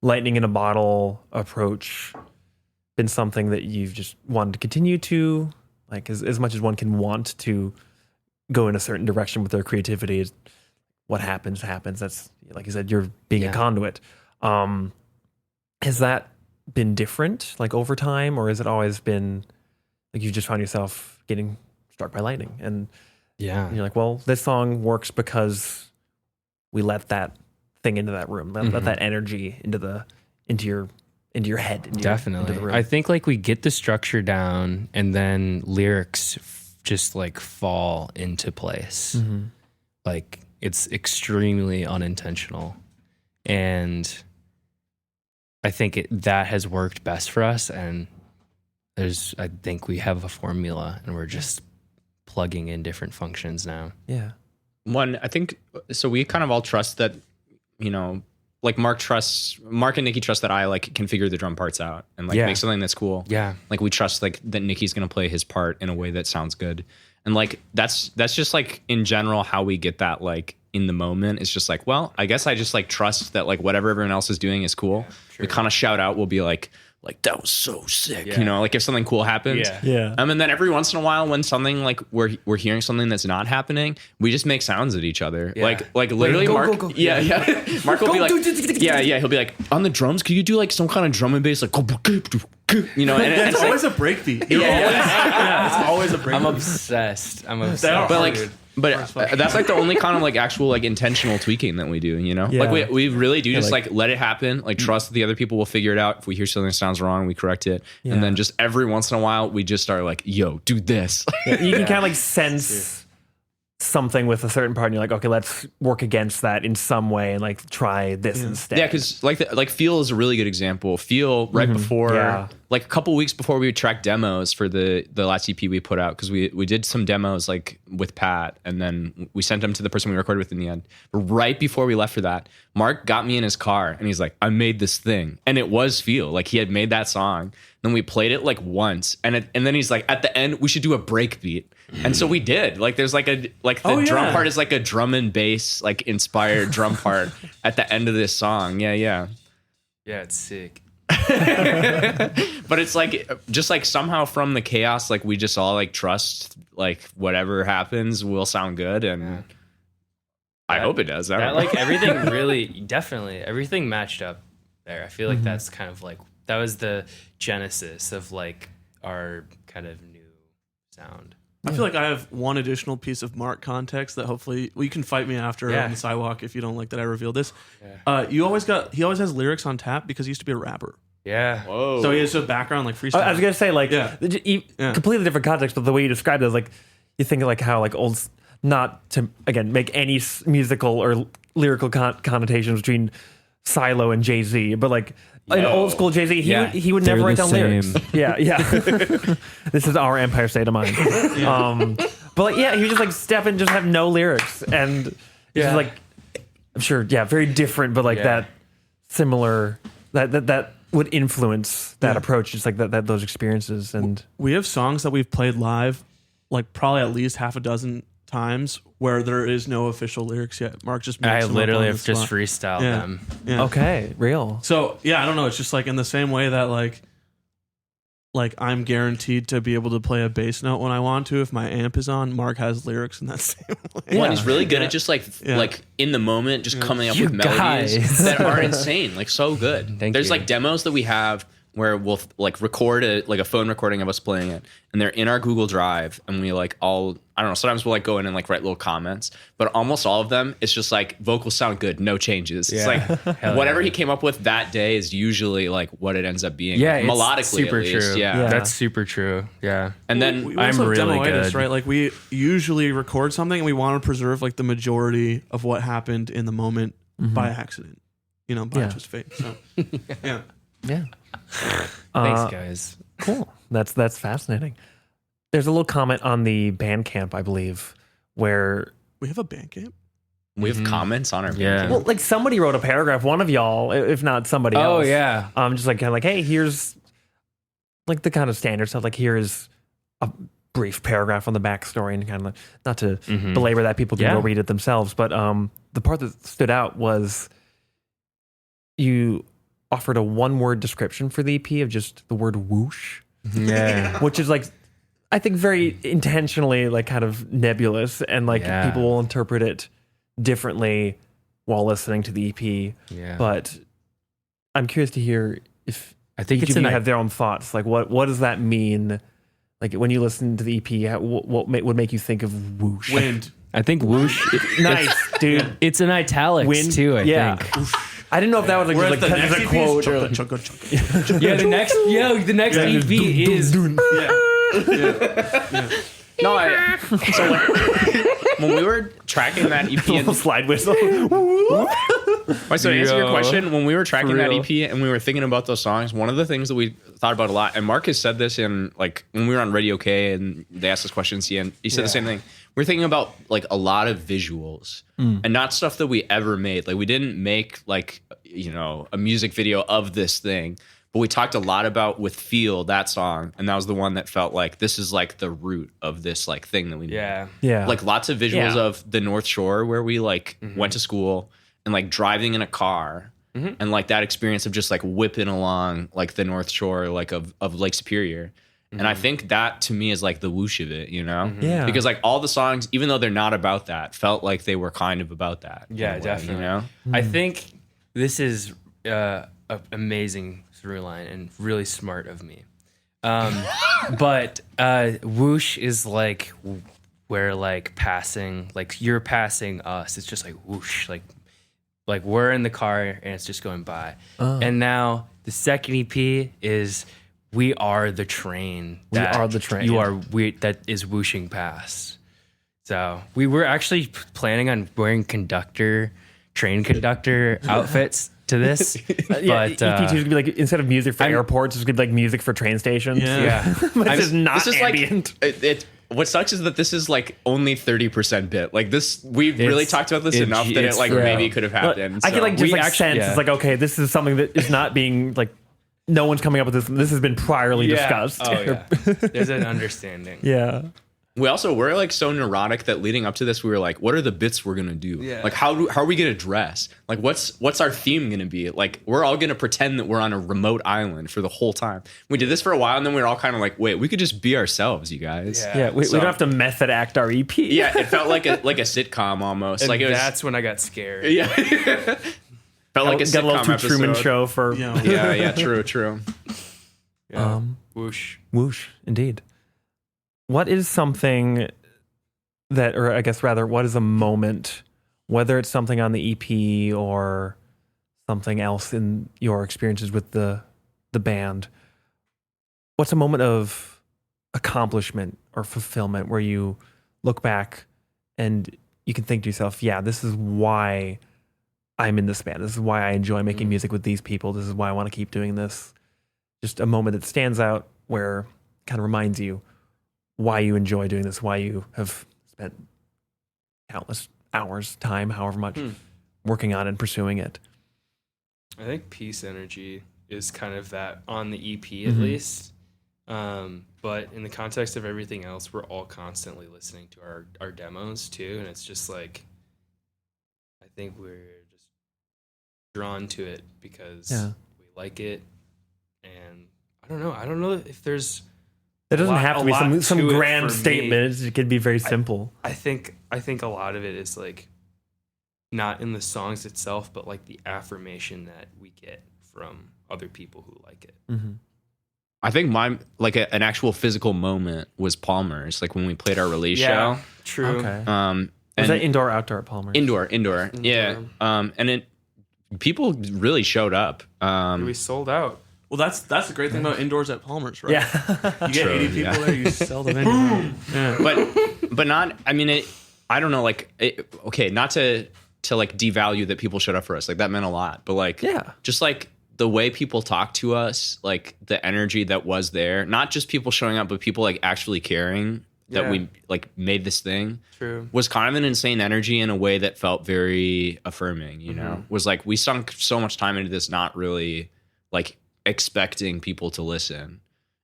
lightning in a bottle approach been something that you've just wanted to continue to, like as much as one can want to go in a certain direction with their creativity? What happens. That's, like you said, you're being a conduit. Has that been different like over time, or has it always been like you just found yourself getting struck by lightning and you're like, well, this song works because we let that thing into that room, let that energy into your head. Definitely. Into the room. I think like we get the structure down, and then lyrics just like fall into place. Like it's extremely unintentional, and I think that has worked best for us. And I think we have a formula, and we're just plugging in different functions now. Yeah. One, I think, so we kind of all trust that, like Mark and Nikki trust that I like can figure the drum parts out and like make something that's cool. Yeah. Like we trust like that Nikki's going to play his part in a way that sounds good. And like, that's just like in general, how we get that like in the moment. It's just like, well, I guess I just like trust that like whatever everyone else is doing is cool. We kind of shout out, we'll be like that was so sick, like if something cool happens. And then every once in a while when something like we're hearing something that's not happening, we just make sounds at each other. Like literally go, Mark. go. Mark will be like, he'll be like, on the drums, could you do like some kind of drum and bass, like, and It's always a breakbeat. It's always a breakbeat. I'm obsessed. But that's like the only kind of like actual like intentional tweaking that we do, like we really do just like let it happen, like trust that the other people will figure it out. If we hear something that sounds wrong, we correct it. And then just every once in a while we just start like, yo, do this. You can kind of like sense something with a certain part, and you're like, okay, let's work against that in some way and like try this instead. Yeah, because like Feel is a really good example. Feel right before, like a couple weeks before we would track demos for the last EP we put out, because we did some demos like with Pat, and then we sent them to the person we recorded with in the end. But right before we left for that, Mark got me in his car and he's like, I made this thing, and it was Feel. Like he had made that song. Then we played it like once, and then he's like, at the end we should do a break beat. And so we did. Like there's like the drum part is like a drum and bass like inspired drum part at the end of this song. Yeah, it's sick. But it's like just like somehow from the chaos, like we just all like trust like whatever happens will sound good, and I hope it does. I don't know. Like everything really, definitely everything matched up there. I feel like that's kind of like that was the genesis of like our kind of new sound. I feel like I have one additional piece of Mark context that hopefully you can fight me after on the sidewalk if you don't like that I revealed this. He always has lyrics on tap because he used to be a rapper. Yeah. Whoa. So he has a background like freestyle. I was gonna say like completely different context, but the way you described it is like you think like how like old, not to again make any musical or lyrical connotations between Psylo and Jay-Z, but like in old school Jay-Z, he would never write down lyrics. Yeah. This is our Empire State of Mind. But like, he would just like step in, just have no lyrics, and it's just like, I'm sure, very different, but like that similar that would influence that approach, just like that those experiences. And we have songs that we've played live, like probably at least half a dozen times, where there is no official lyrics yet. Mark just makes them literally up on have the just spot. freestyled them. Yeah. Okay, real. So I don't know. It's just like in the same way that like I'm guaranteed to be able to play a bass note when I want to if my amp is on. Mark has lyrics in that same way. One, he's really good at just like in the moment, just coming up with melodies that are insane, like so good. There's like demos that we have where we'll like record a phone recording of us playing it, and they're in our Google Drive, and we like I don't know, sometimes we'll like go in and like write little comments, but almost all of them, it's just like vocals sound good, no changes. It's like whatever he came up with that day is usually like what it ends up being. Yeah, like, melodically super at least. true. Yeah. That's super true. Yeah. And then we also have really demoitis, good. right? Like we usually record something and we want to preserve like the majority of what happened in the moment by accident. by Yeah. just fate. So yeah. Yeah. Thanks, guys. Cool. That's fascinating. There's a little comment on the Bandcamp, I believe, where We have a Bandcamp. We have comments on our Yeah. Bandcamp. well, like somebody wrote a paragraph, one of y'all, if not somebody else. Oh yeah. Just like kind of like, hey, here's like the kind of standard stuff. Like here is a brief paragraph on the backstory, and kind of like, not to belabor that, people can Yeah. go read it themselves. But the part that stood out was you offered a one-word description for the EP of just the word whoosh, Yeah. which is like, I think very intentionally like kind of nebulous, and like Yeah. people will interpret it differently while listening to the EP. Yeah. But I'm curious to hear if I think each it's of you an have their own thoughts. Like, what does that mean? Like, when you listen to the EP, what would make you think of whoosh? Wind. I think whoosh. Nice, dude. It's in italics Wind, too. I yeah. think. I didn't know if that was like, Whereas just, the like next as a EP quote. is Or like, chugga, chugga, chugga. Yeah, the next EP is No, so when we were tracking that EP, little and, slide whistle. so to answer your Yo. question, when we were tracking For that real. EP and we were thinking about those songs, one of the things that we thought about a lot, and Mark has said this in like when we were on Radio K and they asked us questions, he said the same thing. We're thinking about like a lot of visuals and not stuff that we ever made. Like we didn't make like a music video of this thing. But we talked a lot about with Feel, that song, and that was the one that felt like this is like the root of this like thing that we made. Yeah. Like lots of visuals Yeah. of the North Shore where we like went to school and like driving in a car and like that experience of just like whipping along like the North Shore like of Lake Superior. And I think that to me is like the whoosh of it, Yeah. Because like all the songs, even though they're not about that, felt like they were kind of about that. in Yeah, a way, definitely. I think this is an amazing through line and really smart of me. But whoosh is like where like passing, like you're passing us. It's just like whoosh, like we're in the car and it's just going by. And now the second EP is we are the train. We are the train. That is whooshing past. So we were actually planning on wearing train conductor outfits to this. Yeah, But EP2 is gonna be like, instead of music for airports, it's gonna be like music for train stations. Yeah. But this is not This is ambient. like what sucks is that this is like only 30% bit. Like this, we really talked about this enough that it it's like real. maybe could have happened. I can like just We like sense yeah. it's like, okay, this is something that is not being like, no one's coming up with this. This has been priorly discussed. Oh yeah. There's an understanding. Yeah. we're like so neurotic that leading up to this, we were like, what are the bits we're gonna do? Yeah. Like how are we gonna dress? Like what's our theme gonna be? Like we're all gonna pretend that we're on a remote island for the whole time. We did this for a while, and then we were all kind of like, wait, we could just be ourselves, you guys. Yeah. We So- don't have to method act our EP. Yeah, it felt like a sitcom almost. And like it was. that's when I got scared. Yeah. Felt like a got a little sitcom Too Truman episode. show for Yeah. Yeah, true. Yeah. Whoosh. whoosh. Indeed. What is something that, or I guess rather, what is a moment, whether it's something on the EP or something else in your experiences with the band, what's a moment of accomplishment or fulfillment where you look back and you can think to yourself, yeah, this is why I'm in this band. This is why I enjoy making music with these people. This is why I want to keep doing this. Just a moment that stands out where kind of reminds you why you enjoy doing this, why you have spent countless hours, time, however much, working on and pursuing it. I think Peace Energy is kind of that on the EP at least. But in the context of everything else, we're all constantly listening to our demos too. And it's just like, I think we're just drawn to it because we like it. And I don't know if there's, It doesn't lot- have to a be lot some to it grand for me. statement. It could be very simple. I think a lot of it is like not in the songs itself, but like the affirmation that we get from other people who like it. I think mine, like an actual physical moment, was Palmer's. Like when we played our release show. True. Okay. And Was that indoor, outdoor at Palmer's? indoor. Yeah. And people really showed up. We sold out. Well, that's the great thing about indoors at Palmer's, right? Yeah. You get True, 80 people yeah. there, you sell them in. Yeah. but not. I mean, I don't know. Like, okay, not to to like devalue that people showed up for us. Like that meant a lot. But like, Yeah. just like the way people talk to us, like the energy that was there, not just people showing up, but people like actually caring that Yeah. we like made this thing, True. was kind of an insane energy in a way that felt very affirming, you know? Was like, we sunk so much time into this, not really like expecting people to listen.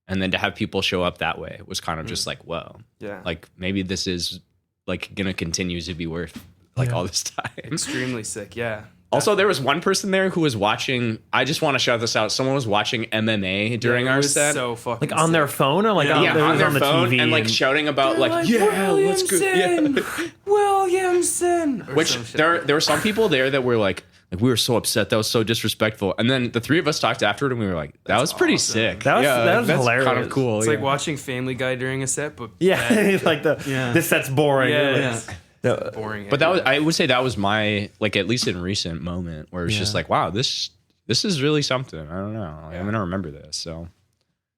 And then to have people show up that way was kind of just like, whoa, Yeah. like maybe this is like going to continue to be worth like all this time. Extremely sick. Yeah. Also, there was one person there who was watching. I just want to shout this out. Someone was watching MMA during It our was set. so fucking Like on their sick. phone or like Yeah. on, yeah, it on was their the phone TV and like shouting about like, yeah, let's go. Yeah. Williamson. Or Which some shit. there were some people there that were like we were so upset. That was so disrespectful. And then the three of us talked afterward and we were like, that was pretty awesome. sick. That was- that was that's hilarious. kind of cool. It's yeah. like watching Family Guy during a set, but Yeah, like Yeah. this set's boring. yeah, Yeah. boring. But that was, I would say that was my, like, at least in recent moment where it's just like, wow, this is really something. I don't know. Like, I'm going to remember this. So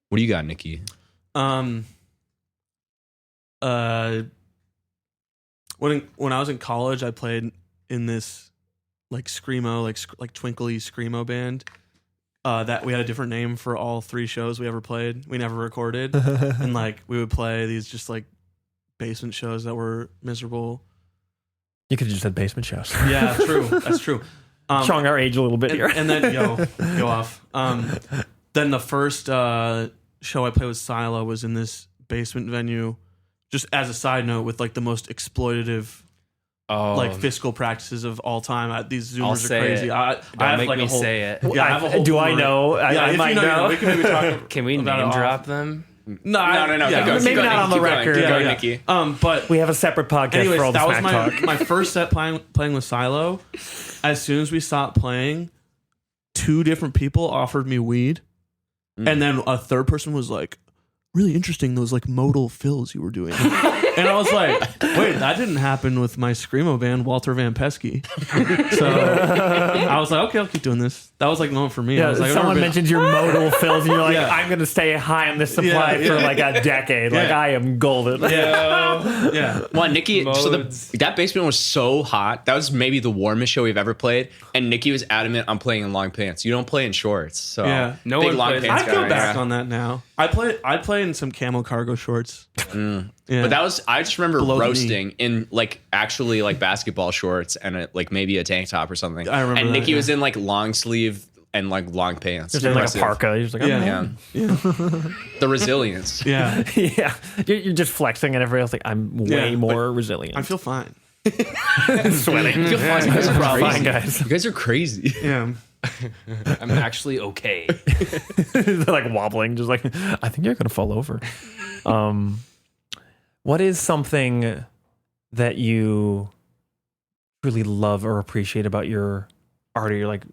what do you got, Nikki? When I was in college, I played in this like screamo, like twinkly screamo band. That we had a different name for all three shows we ever played. We never recorded, and like we would play these just like basement shows that were miserable. You could have just said basement shows. Yeah, true. That's true. Showing our age a little bit here. And then go off. Then the first show I played with Psylo was in this basement venue. Just as a side note, with like the most exploitative like fiscal practices of all time. These Zoomers I'll are say crazy. it. I Don't have make like me a whole, say it. Yeah, I have a whole Do I boomerang. know? Yeah, I if might you know, we can maybe talk. Can we about name it drop off. them? No. Yeah, Keep maybe going, not on the keep going, record. keep Yeah, going, yeah. Nikki. But We have a separate podcast anyways, for all the that was smack talk. my first set playing with Psylo. As soon as we stopped playing, two different people offered me weed, and then a third person was like, "Really interesting those like modal fills you were doing." And I was like, "Wait, that didn't happen with my screamo band, Walter Van Pesky." So I was like, "Okay, I'll keep doing this." That was like the moment for me. I Yeah, was like, I've someone never mentions your modal fills, and you're like, Yeah. I'm going to stay high on this supply Yeah, for yeah. like a decade. Like, Yeah. I am golden. yeah. Well, Nikki, Modes. that basement was so hot. That was maybe the warmest show we've ever played. And Nikki was adamant on playing in long pants. You don't play in shorts. So Yeah. No big one long plays in pants I go guy. back Yeah. on that now. I play in some camo cargo shorts. Yeah. But that was, I just remember Below the knee. roasting in like actually like basketball shorts and like maybe a tank top or something. I remember and that, Nikki yeah. was in like long sleeve and like long pants. Just in like a Impressive. parka. You're just like, Yeah. I'm Yeah. The resilience. Yeah. yeah. You're just flexing, and everybody else like, I'm way Yeah, more resilient. I feel fine. sweating. You guys are Fine, crazy. guys. You guys are crazy. Yeah. I'm actually okay. They're like wobbling, just like, I think you're going to fall over. What is something that you really love or appreciate about your art, or your, like,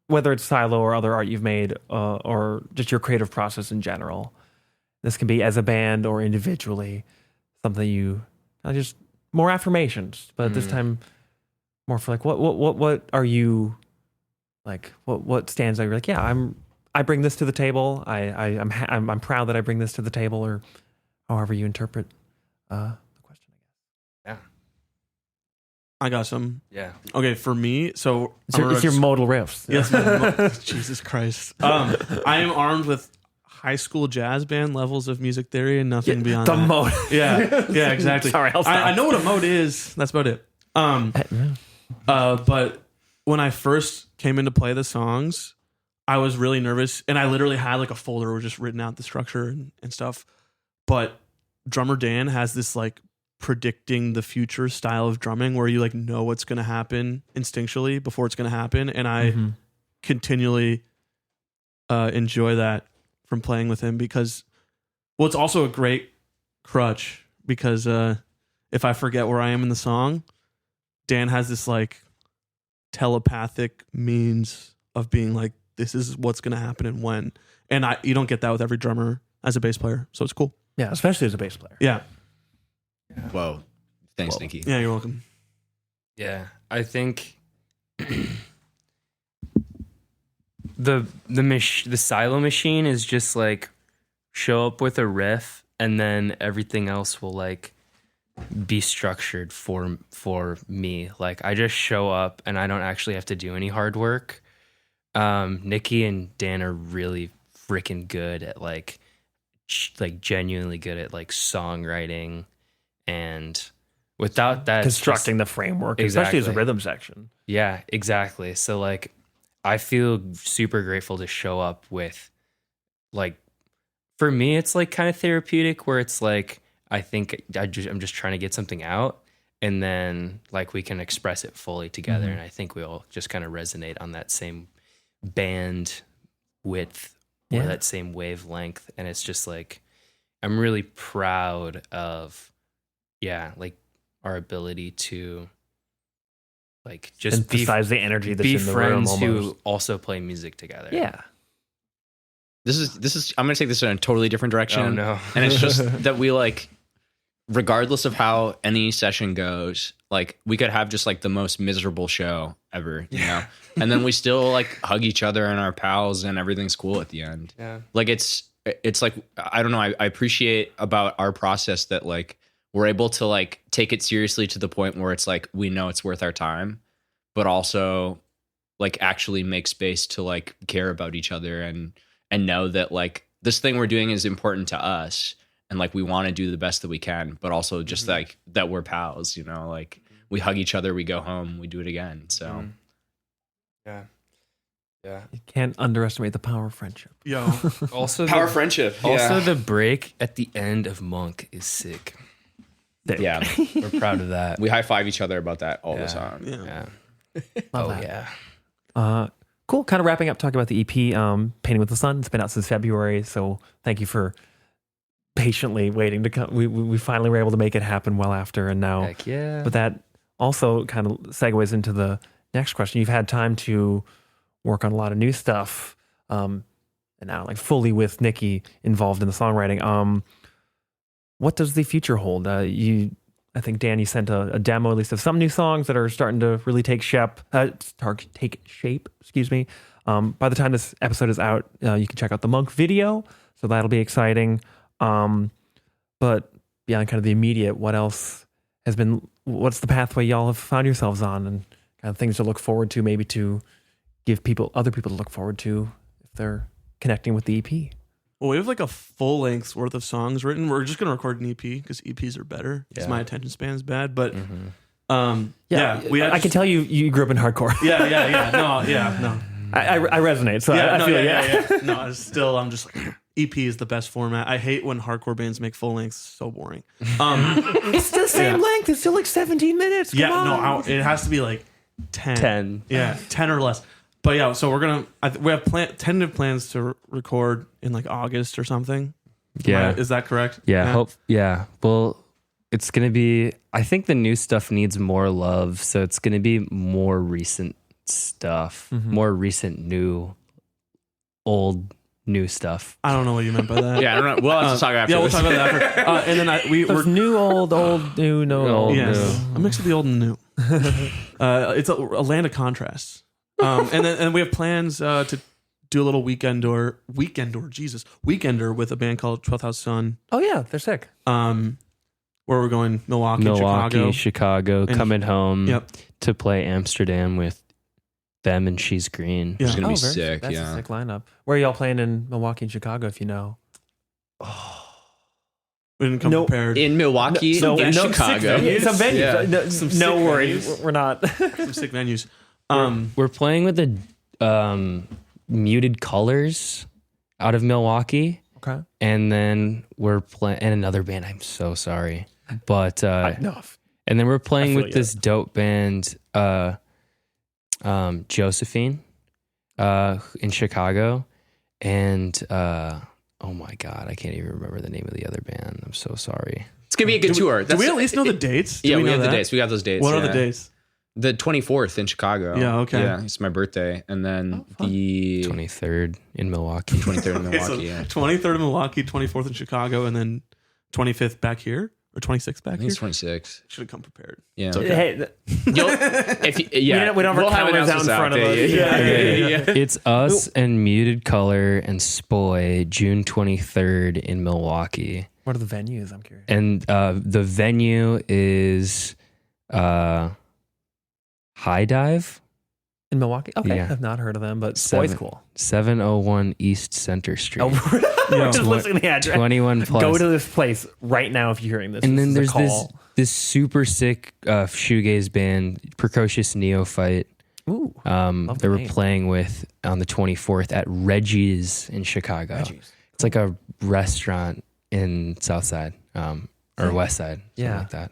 whether it's Psylo or other art you've made, or just your creative process in general? This can be as a band or individually, something you just more affirmations, but this time more for like, what are you like? What stands out? You're like, yeah, I bring this to the table. I'm proud that I bring this to the table, or however you interpret the question. Yeah. I got some. Yeah. Okay, for me, so It's your modal riffs. yes, man. Jesus Christ. I am armed with high school jazz band levels of music theory and nothing beyond The that. mode. Yeah, exactly. Sorry, I'll stop. I know what a mode is. That's about it. But when I first came in to play the songs, I was really nervous, and I literally had like a folder where just written out the structure and stuff. But drummer Dan has this like predicting the future style of drumming where you like know what's going to happen instinctually before it's going to happen, and I continually enjoy that from playing with him, because well, it's also a great crutch, because if I forget where I am in the song, Dan has this like telepathic means of being like, this is what's going to happen and when. And you don't get that with every drummer as a bass player. So it's cool. Yeah, especially as a bass player. Yeah. Whoa. Thanks, Nikki. Yeah, you're welcome. Yeah. I think the Psylo machine is just like show up with a riff, and then everything else will like be structured for me. Like I just show up and I don't actually have to do any hard work. Nikki and Dan are really freaking good at like genuinely good at like songwriting, and without that, Constructing the framework, especially as a rhythm section. Yeah, exactly. So like I feel super grateful to show up with like, for me it's like kind of therapeutic, where it's like I think I'm just trying to get something out, and then like we can express it fully together. And I think we all just kind of resonate on that same band width or that same wavelength. And it's just like, I'm really proud of, like our ability to like just emphasize the energy that's be in the friends room who almost. also play music together. Yeah. This is I'm gonna take this in a totally different direction. Oh no. And it's just that we like, regardless of how any session goes, like we could have just like the most miserable show ever, you know? And then we still like hug each other and our pals and everything's cool at the end. Yeah. Like it's like, I don't know. I appreciate about our process that like we're able to like take it seriously to the point where it's like, we know it's worth our time, but also like actually make space to like care about each other and know that like this thing we're doing is important to us. And like, we want to do the best that we can, but also just like that we're pals, you know, like we hug each other, we go home, we do it again. So Yeah. You can't underestimate the power of friendship. Yo, Also, power friendship. Also, the break at the end of Monk is sick. Yeah. We're proud of that. We high five each other about that all the time. yeah. Yeah. Love Oh that. yeah. Cool. Kind of wrapping up talking about the EP, Painting with the Sun. It's been out since February, so thank you for patiently waiting to come. We finally were able to make it happen well after, and now. Heck yeah. But that also kind of segues into the next question. You've had time to work on a lot of new stuff, and now like fully with Nikki involved in the songwriting. What does the future hold? I think Dan, you sent a demo at least of some new songs that are starting to really take shape. Excuse me. By the time this episode is out, you can check out the Monk video, so that'll be exciting. But beyond kind of the immediate, what else has been? What's the pathway y'all have found yourselves on, and kind of things to look forward to, maybe to give other people to look forward to if they're connecting with the EP? Well, we have like a full length worth of songs written. We're just gonna record an EP because EPs are better. Because my attention span is bad. But I can tell you grew up in hardcore. No. I resonate. So I feel yeah. No, I'm just like, EP is the best format. I hate when hardcore bands make full lengths. So boring. It's the same length. It's still like 17 minutes. Come on. It has to be like 10. 10. Yeah, 10 or less. But yeah, so we have tentative plans to record in like August or something. Yeah. Is that correct? Yeah. Well, it's going to be, I think the new stuff needs more love. So it's going to be more recent stuff, more recent, old, new stuff. I don't know what you meant by that. Yeah, I don't know. We'll have to talk after Yeah, we'll this. talk about that after. And then we're new, old, new, no, old, yes, new. a mix of the old and new. It's a land of contrasts. And we have plans to do a little weekender with a band called 12th House Sun. Oh yeah, they're sick. Where we're going, Milwaukee, Chicago, And- coming home Yep. to play Amsterdam with them and She's Green. Yeah. It's gonna be very sick. That's a Yeah. sick lineup. Where are y'all playing in Milwaukee and Chicago, if you know? We didn't come prepared. In Milwaukee, No, in no, Chicago. Some venues. Yeah. No, Some no sick worries. venues. We're not. Some sick venues. We're playing with the Muted Colors out of Milwaukee. Okay. And then we're playing, and another band. I'm so sorry. But, No. and then we're playing I feel with this dope band, Josephine, in Chicago. And, oh my God, I can't even remember the name of the other band. I'm so sorry. It's gonna be a good tour. Do we at least know the dates? Do Yeah, we know have the that? dates. We got those dates. What are yeah. the dates? The 24th in Chicago. Yeah, okay. Yeah, it's my birthday, and then the 23rd in Milwaukee. 23rd in Okay, so Milwaukee. Yeah. 23rd in Milwaukee, 24th in Chicago, and then 25th back here? Or 26th back I think here? it's 26. Should have come prepared. Yeah. Hey, You'll, if you, yeah. we don't have our calendars out in front of us. Yeah. It's us and Muted Color and Spoy, June 23rd in Milwaukee. What are the venues? I'm curious. And the venue is High Dive. In Milwaukee? Okay. Yeah. I've not heard of them, but it's always cool. 701 East Center Street. We're just listing the address. 21 plus. Go to this place right now if you're hearing this. And This then is a there's call. this super sick shoegaze band, Precocious Neophyte. Ooh, They the were name. playing with on the 24th at Reggie's in Chicago. Reggie's. It's like a restaurant in South Side or West Side, something Yeah. like that.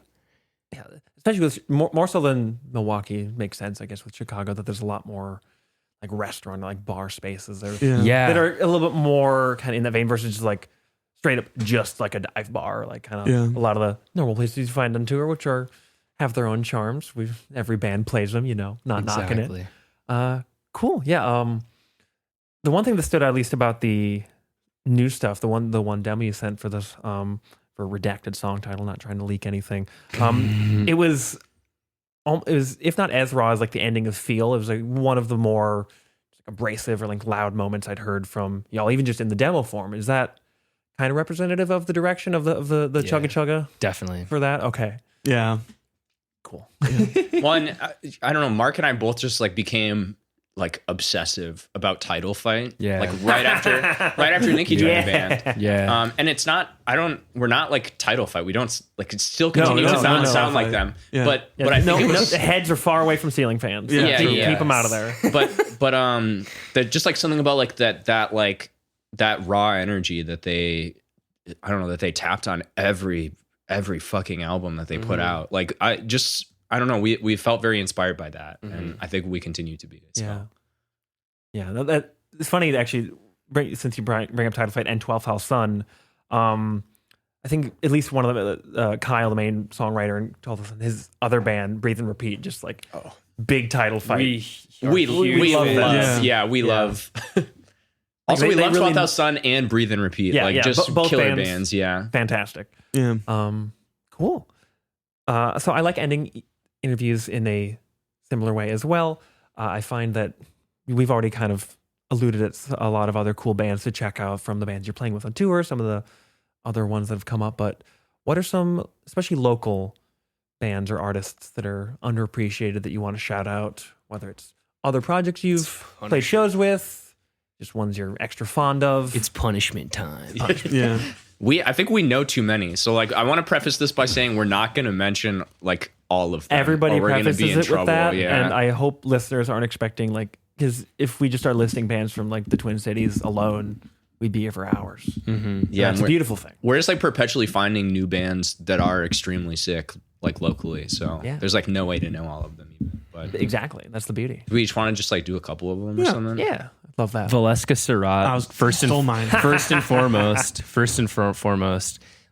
Yeah, especially with more so than Milwaukee. Makes sense, I guess, with Chicago that there's a lot more like restaurant, like bar spaces there Yeah. that are a little bit more kind of in that vein versus just like straight up just like a dive bar, like kind of a lot of the normal places you find on tour, which are have their own charms. Every band plays them, not knocking it. Cool, yeah. The one thing that stood out at least about the new stuff, the one demo you sent for this for redacted song title, not trying to leak anything. It was if not as raw as like the ending of Feel, it was like one of the more abrasive or like loud moments I'd heard from y'all, even just in the demo form. Is that kind of representative of the direction of the chugga chugga Definitely. for that? Okay, Yeah. cool. One, I don't know. Mark and I both just like became like obsessive about Title Fight. Yeah. Like right after Nikki joined the band. Yeah. And it's not. We're not like Title Fight. We don't like. It still continues no, to sound no. like them. Yeah. But Yeah, I think it was. the heads are far away from ceiling fans. Yeah. Keep them out of there. but that just like something about like that raw energy that they, I don't know, that they tapped on every fucking album that they put out. Like I don't know. We felt very inspired by that, and I think we continue to be. So. Yeah. That it's funny actually. Since you bring up Title Fight and 12th House Sun, I think at least one of the Kyle, the main songwriter, and 12th House Sun, his other band, Breathe and Repeat, just like big Title Fight. We love that. Yeah, we love. Also, They- we they love really- 12th House Sun and Breathe and Repeat. Yeah, like yeah, just both killer bands. bands. Yeah. Fantastic. Yeah. Cool. So I like ending interviews in a similar way as well. I find that we've already kind of alluded at a lot of other cool bands to check out from the bands you're playing with on tour, some of the other ones that have come up. But what are some, especially local bands or artists that are underappreciated that you want to shout out, whether it's other projects you've played shows with, just ones you're extra fond of? It's punishment time. Yeah. I think we know too many. So like I want to preface this by saying we're not going to mention like all of them. Everybody or we're gonna prefaces be in it trouble. with that, Yeah. and I hope listeners aren't expecting like, because if we just start listing bands from like the Twin Cities alone, we'd be here for hours. Yeah, It's a beautiful thing. we're just like perpetually finding new bands that are extremely sick, like locally. So Yeah. there's like no way to know all of them even. But Exactly, that's the beauty. do we each want to just like do a couple of them or something? Yeah, love that. Valeska Surratt. I was stole mine. First and foremost,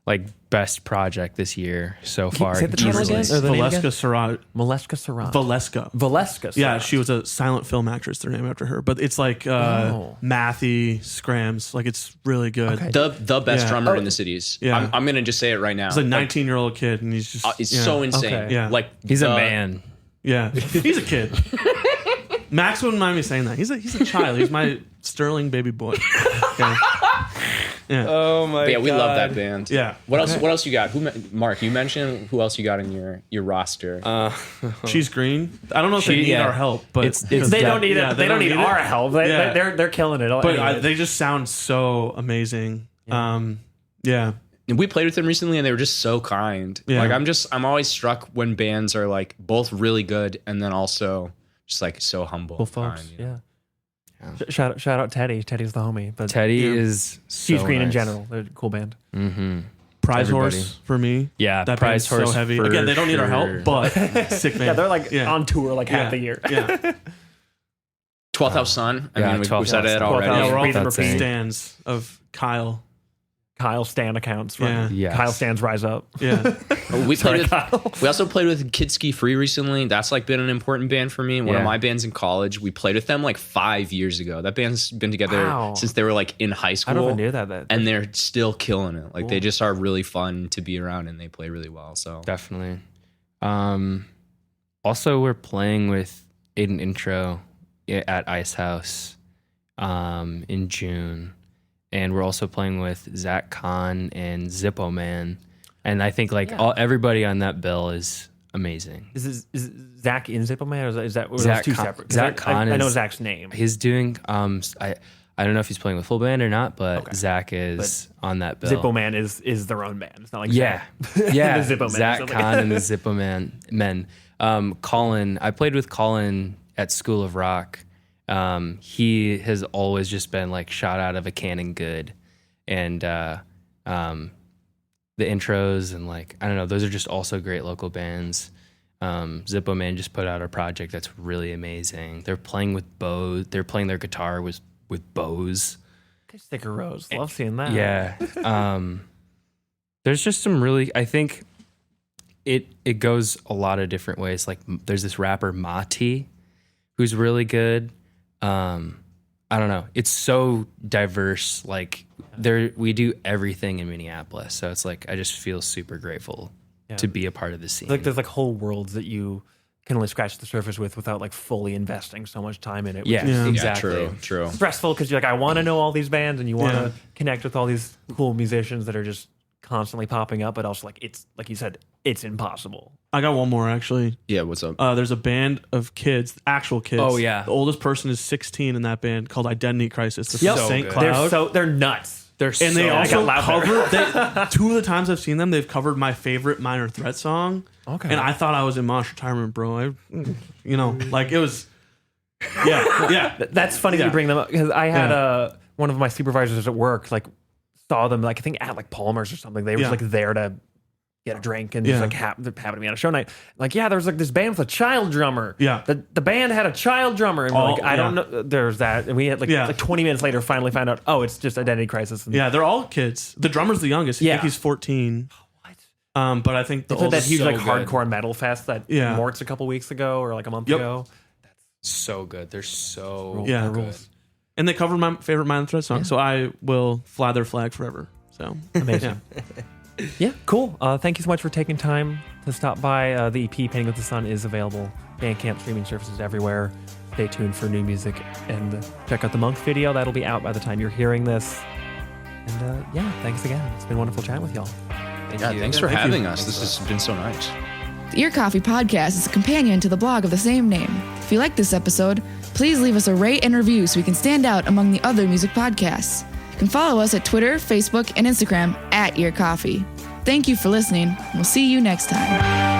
like best project this year so far. say the title easily. again? Or the name again? Valeska Surratt. Valeska Surratt. Valeska. Valeska. Yeah, Surratt. she was a silent film actress. Their name after her, but it's like mathy scrams. Like it's really good. Okay. The best Yeah. drummer in the cities. Yeah. I'm gonna just say it right now. He's a 19-year-old kid, and he's just It's yeah. so insane. Okay. Yeah. Like He's a the- man. Yeah, he's a kid. Max wouldn't mind me saying that. He's a child. He's my sterling baby boy. Okay. Yeah. Oh my But yeah, we love that band. Yeah. What else? What else you got? Mark, you mentioned who else you got in your roster? She's green. I don't know if they need our help, but It's They don't need Yeah, it. They don't need our help. They're killing it. But they just sound so amazing. Yeah. And we played with them recently, and they were just so kind. Yeah. Like I'm always struck when bands are like both really good and then also just like so humble. cool and folks. kind, you know? Yeah. Shout out Teddy. Teddy's the homie. But Teddy is so She's Green in nice. general. They're a cool band. Prize Everybody. Horse for me. Yeah, That Prize band's Horse so heavy. for Again, they don't need our sure. help, but sick band. Yeah, they're like Yeah. on tour like half the year. Yeah. 12th House Sun. I yeah, mean, we 12th said House it Sun. already. 12th House. Yeah, we're all Breathe and That's Repeat. it. stands of Kyle. Kyle Stan accounts. Right? Yeah. Yes. Kyle Stands Rise Up. Yeah. We played Sorry, with. We also played with Kid Ski Free recently. That's like been an important band for me. One of Yeah. my bands in college. We played with them like 5 years ago. That band's been together Wow. since they were like in high school. I don't even knew that. And they're still killing it. Like they just are really fun to be around, and they play really well. So Definitely. Also, we're playing with Aiden Intro at Ice House in June. and we're also playing with Zach Kahn and Zippo Man. And I think like Yeah. everybody on that bill is amazing. Is Zach in Zippo Man, or is that or Zach those two Kahn- separate? 'Cause Zach Kahn I know is- Zach's name. He's doing I don't know if he's playing with full band or not, but Okay. Zach is on that bill. Zippo Man is their own band. It's not like Yeah, Zach. yeah. The Zippo Man. Zach Sounds Kahn and the Zippo men. Colin, I played with Colin at School of Rock. He has always just been like shot out of a cannon good, and the intros and like I don't know, those are just also great local bands. Zippo Man just put out a project that's really amazing. They're playing with bows. They're playing their guitar with bows. Sticker Rose. Love seeing that. Yeah. There's just some really, I think it goes a lot of different ways. Like there's this rapper Mati who's really good. I don't know. It's so diverse. Like we do everything in Minneapolis. So it's like, I just feel super grateful to be a part of the scene. Like there's like whole worlds that you can only scratch the surface with without like fully investing so much time in it. which Yeah, is Yeah. exactly. True. stressful because you're like, I want to know all these bands and you want to Yeah. connect with all these cool musicians that are just constantly popping up, but also like it's like you said, it's impossible. I got one more actually. Yeah, what's up? There's a band of kids, actual kids. Oh, yeah. The oldest person is 16 in that band called Identity Crisis. This Yep. is So St. good. Cloud. They're nuts. They're And so they I also got loud covered two of the times I've seen them, they've covered my favorite Minor Threat song. Okay. And I thought I was in Mosh Retirement, bro. Like it was yeah. That's funny that Yeah. you bring them up because I had Yeah. one of my supervisors at work like saw them like I think at like Palmer's or something. They were just Yeah. like there to get a drink and Yeah. just like happened to be on a show night. Like there was like this band with a child drummer. Yeah. the band had a child drummer and we're Oh, like I don't yeah. know. There's that and we had like Yeah. like 20 minutes later finally found out it's just Identity Crisis. And Yeah, they're all kids. The drummer's the youngest. I Yeah. think he's 14. What? But I think the They played that oldest huge so like good. hardcore metal fest that Yeah. Mort's a couple weeks ago or like a month Yep. ago. so good. They're so Yeah. good. And they covered my favorite Minor Threat song, so I will fly their flag forever. So Amazing. Yeah, cool. Thank you so much for taking time to stop by. The EP Painting with the Sun is available. Bandcamp, streaming services everywhere. Stay tuned for new music and check out the Monk video. That'll be out by the time you're hearing this. And thanks again. It's been wonderful chatting with y'all. Yeah, thanks for thank you. having us. This has been so nice. The Ear Coffee Podcast is a companion to the blog of the same name. If you like this episode, please leave us a rate and review so we can stand out among the other music podcasts. You can follow us at Twitter, Facebook, and Instagram @Ear Coffee. Thank you for listening. We'll see you next time.